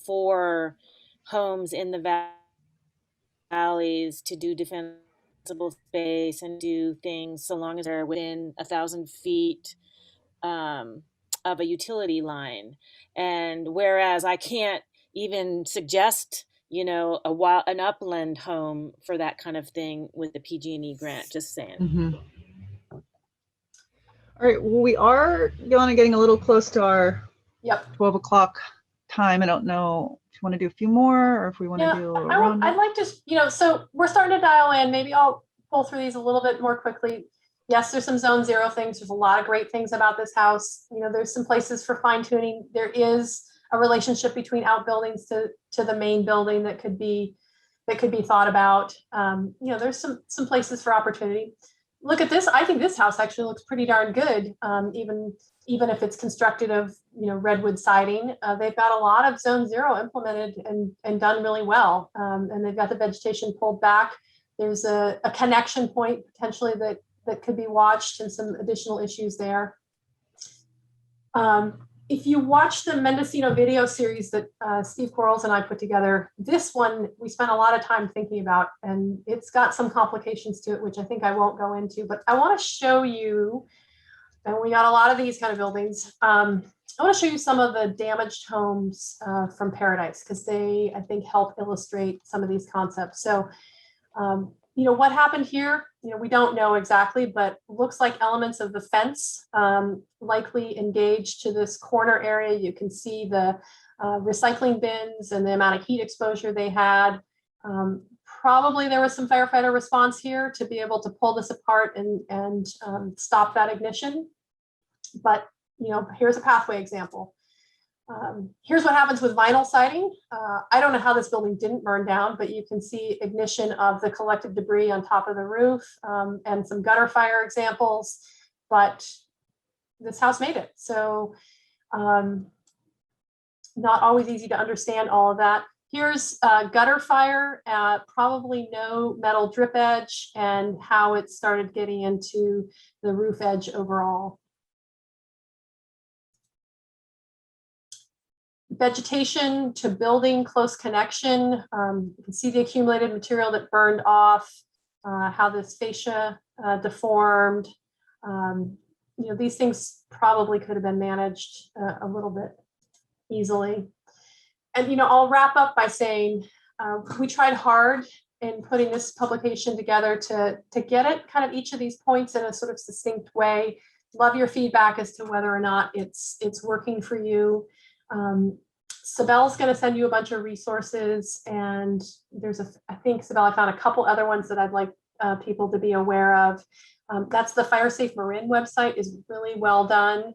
for homes in the valleys to do defensible space and do things so long as they're within 1,000 feet of a utility line. And whereas I can't even suggest, an upland home for that kind of thing with the PG&E grant, just saying. Mm-hmm. All right, well, we are, Yana, getting a little close to our 12 o'clock time. I don't know if you want to do a few more or if we want to do a round. I'd like to, so we're starting to dial in. Maybe I'll pull through these a little bit more quickly. Yes, there's some zone zero things. There's a lot of great things about this house. There's some places for fine tuning. There is a relationship between outbuildings to the main building that could be that could be thought about. There's some places for opportunity. Look at this. I think this house actually looks pretty darn good, even if it's constructed of redwood siding. They've got a lot of Zone 0 implemented and done really well, and they've got the vegetation pulled back. There's a connection point potentially that could be watched, and some additional issues there. If you watch the Mendocino video series that Steve Quarles and I put together, this one we spent a lot of time thinking about, and it's got some complications to it, which I think I won't go into, but I want to show you, and we got a lot of these kind of buildings. I want to show you some of the damaged homes from Paradise, because they, I think, help illustrate some of these concepts. So, what happened here, we don't know exactly, but looks like elements of the fence likely engaged to this corner area. You can see the recycling bins and the amount of heat exposure they had. Probably there was some firefighter response here to be able to pull this apart and stop that ignition. But, here's a pathway example. Here's what happens with vinyl siding. I don't know how this building didn't burn down, but you can see ignition of the collective debris on top of the roof, and some gutter fire examples, but this house made it. So not always easy to understand all of that. Here's gutter fire, probably no metal drip edge, and how it started getting into the roof edge overall. Vegetation to building, close connection. You can see the accumulated material that burned off, how this fascia deformed. These things probably could have been managed a little bit easily. And I'll wrap up by saying we tried hard in putting this publication together to get it kind of each of these points in a sort of succinct way. Love your feedback as to whether or not it's working for you. Sabelle's going to send you a bunch of resources, and I think Sabelle, I found a couple other ones that I'd like people to be aware of. That's the Fire Safe Marin website, is really well done.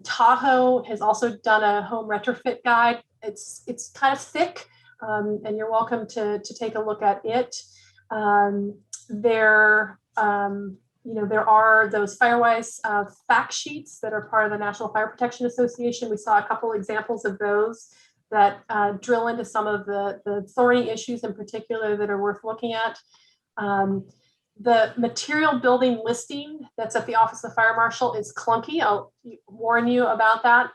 Tahoe has also done a home retrofit guide. It's kind of thick, and you're welcome to take a look at it. There are those Firewise fact sheets that are part of the National Fire Protection Association. We saw a couple examples of those that drill into some of the thorny issues in particular that are worth looking at. The material building listing that's at the Office of the Fire Marshal is clunky. I'll warn you about that,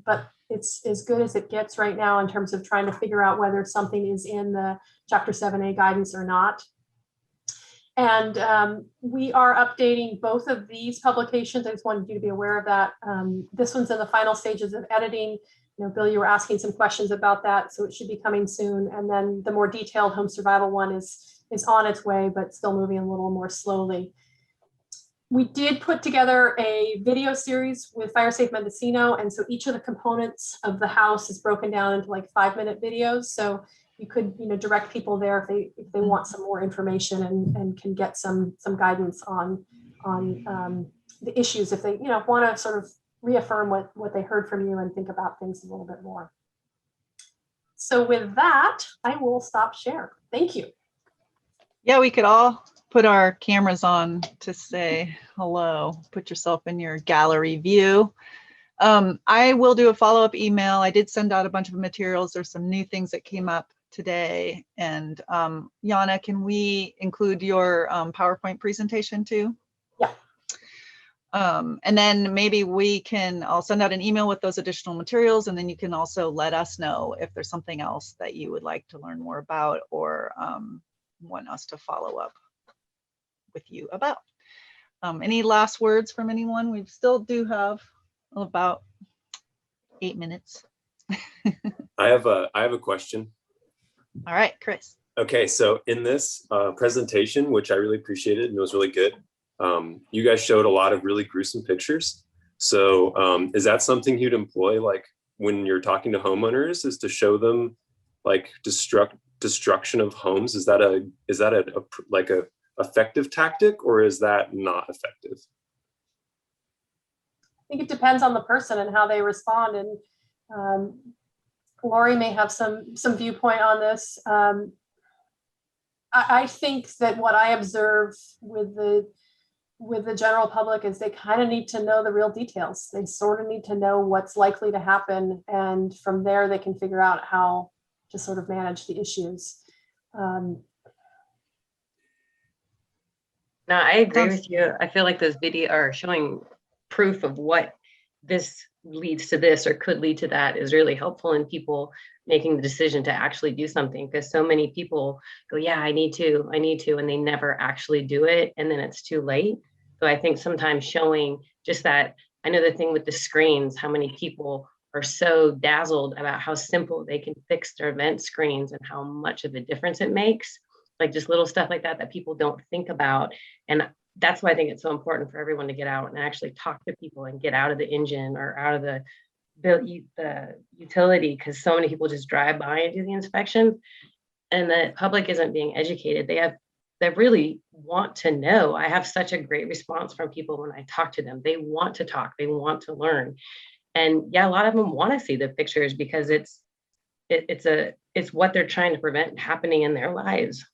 but it's as good as it gets right now in terms of trying to figure out whether something is in the Chapter 7A guidance or not. And we are updating both of these publications. I just wanted you to be aware of that. This one's in the final stages of editing. Bill, you were asking some questions about that, so it should be coming soon. And then the more detailed home survival one is on its way, but still moving a little more slowly. We did put together a video series with Fire Safe Mendocino, and so each of the components of the house is broken down into like 5-minute videos. So you could, direct people there if they want some more information and can get some guidance on the issues if they, want to sort of reaffirm what they heard from you and think about things a little bit more. So with that, I will stop share. Thank you. Yeah, we could all put our cameras on to say hello. Put yourself in your gallery view. I will do a follow-up email. I did send out a bunch of materials. There's some new things that came up today. And Yana, can we include your PowerPoint presentation too? Yeah. And then maybe I'll send out an email with those additional materials, and then you can also let us know if there's something else that you would like to learn more about or want us to follow up with you about. Any last words from anyone? We still do have about 8 minutes. I have a question. All right, Chris. Okay, so in this presentation, which I really appreciated and it was really good, you guys showed a lot of really gruesome pictures. So is that something you'd employ, like when you're talking to homeowners, is to show them like destruction of homes? Is that a effective tactic, or is that not effective? I think it depends on the person and how they respond. And Lori may have some viewpoint on this. I think that what I observe with the general public is they kind of need to know the real details. They sort of need to know what's likely to happen. And from there, they can figure out how to sort of manage the issues. No, I agree with you. I feel like those videos are showing proof of what this leads to this or could lead to that is really helpful in people making the decision to actually do something, because so many people go, yeah, I need to, and they never actually do it. And then it's too late. So I think sometimes showing just that, I know the thing with the screens, how many people are so dazzled about how simple they can fix their vent screens and how much of a difference it makes. Like just little stuff like that people don't think about. And that's why I think it's so important for everyone to get out and actually talk to people and get out of the engine or out of the utility, because so many people just drive by and do the inspection, and the public isn't being educated. They really want to know. I have such a great response from people when I talk to them. They want to talk, they want to learn. And yeah, a lot of them want to see the pictures because it's what they're trying to prevent happening in their lives.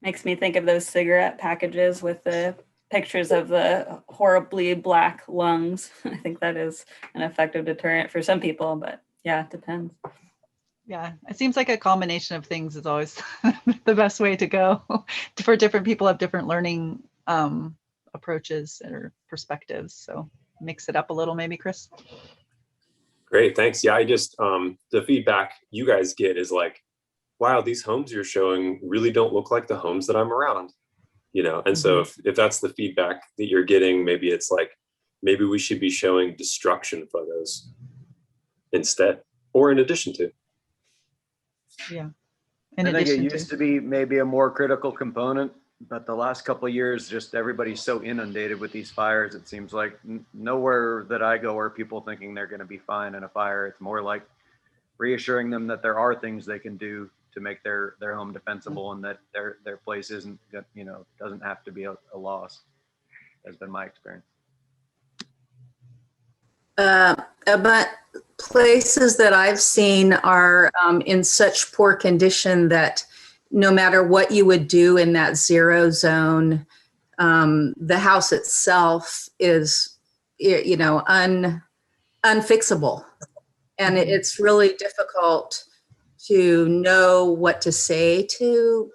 Makes me think of those cigarette packages with the pictures of the horribly black lungs. I think that is an effective deterrent for some people, but yeah, it depends. Yeah, it seems like a combination of things is always the best way to go. For different people have different learning approaches or perspectives. So mix it up a little, maybe, Chris. Great, thanks. Yeah, I just, the feedback you guys get is like, wow, these homes you're showing really don't look like the homes that I'm around, you know? And so if that's the feedback that you're getting, maybe it's like, maybe we should be showing destruction photos instead, or in addition to. Yeah. I think it used to be maybe a more critical component, but the last couple of years, just everybody's so inundated with these fires. It seems like nowhere that I go are people thinking they're going to be fine in a fire. It's more like reassuring them that there are things they can do to make their home defensible, and that their place isn't, you know, doesn't have to be a loss. Has been my experience. But places that I've seen are in such poor condition that no matter what you would do in that zero zone, the house itself is, you know, unfixable. And it's really difficult to know what to say to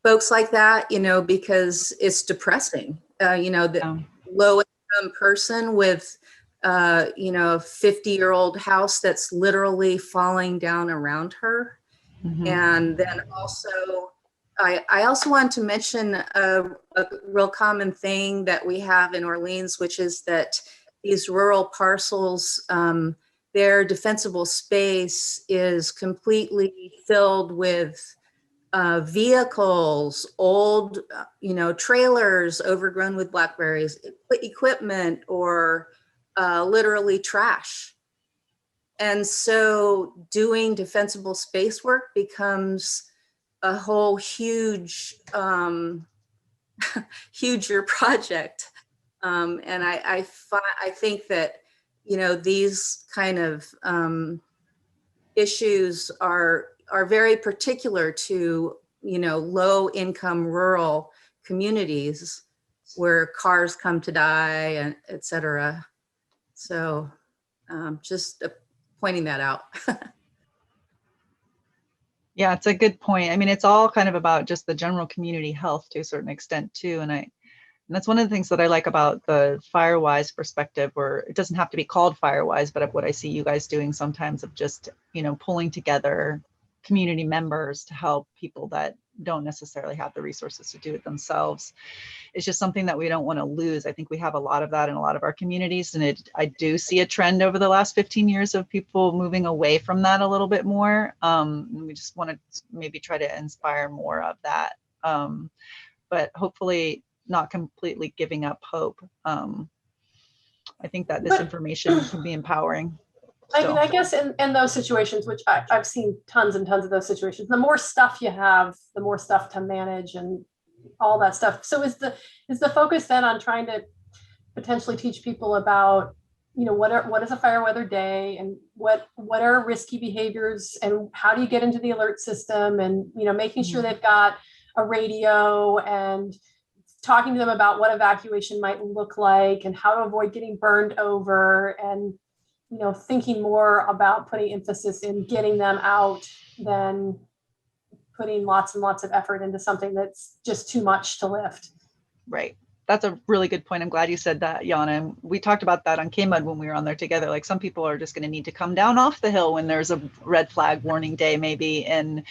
folks like that, you know, because it's depressing. You know, the low income person with, you know, a 50-year-old house that's literally falling down around her. And then also, I also want to mention a real common thing that we have in Orleans, which is that these rural parcels, their defensible space is completely filled with vehicles, old, you know, trailers overgrown with blackberries, equipment, or literally trash. And so doing defensible space work becomes a whole huge, huger project. And I think that, you know, these kind of issues are very particular to, you know, low income rural communities where cars come to die, and et cetera. So just pointing that out. Yeah, it's a good point. I mean, it's all kind of about just the general community health to a certain extent too. And that's one of the things that I like about the Firewise perspective, where it doesn't have to be called Firewise, but of what I see you guys doing sometimes of just, you know, pulling together community members to help people that don't necessarily have the resources to do it themselves. It's just something that we don't want to lose. I think we have a lot of that in a lot of our communities. And I do see a trend over the last 15 years of people moving away from that a little bit more. We just want to maybe try to inspire more of that. But hopefully not completely giving up hope. I think that this information can be empowering. I mean, I guess in those situations, which I've seen tons and tons of those situations, the more stuff you have, the more stuff to manage and all that stuff. So is the focus then on trying to potentially teach people about what is a fire weather day, and what are risky behaviors, and how do you get into the alert system, and making sure they've got a radio, and talking to them about what evacuation might look like and how to avoid getting burned over, and thinking more about putting emphasis in getting them out than putting lots and lots of effort into something that's just too much to lift. Right. That's a really good point. I'm glad you said that, Yana. And we talked about that on KMUD when we were on there together. Like, some people are just going to need to come down off the hill when there's a red flag warning day, maybe, and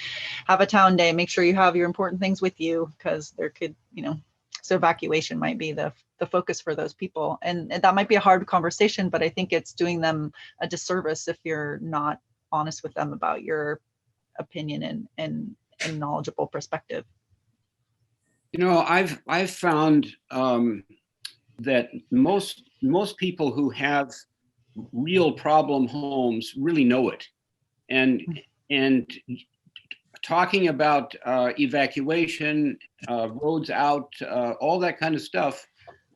have a town day. Make sure you have your important things with you, because there could, so evacuation might be the focus for those people. And that might be a hard conversation, but I think it's doing them a disservice if you're not honest with them about your opinion and knowledgeable perspective. I've found that most people who have real problem homes really know it, and talking about evacuation, roads out, all that kind of stuff,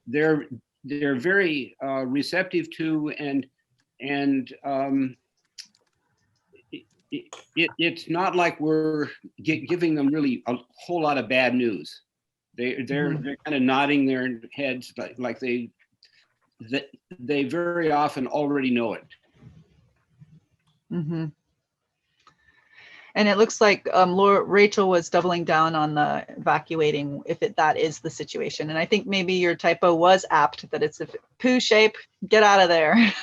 they're very receptive to, and it's not like we're giving them really a whole lot of bad news. They're kind of nodding their heads like they very often already know it. Mm-hmm. And it looks like Rachel was doubling down on the evacuating if that is the situation. And I think maybe your typo was apt, that it's a poo shape, get out of there.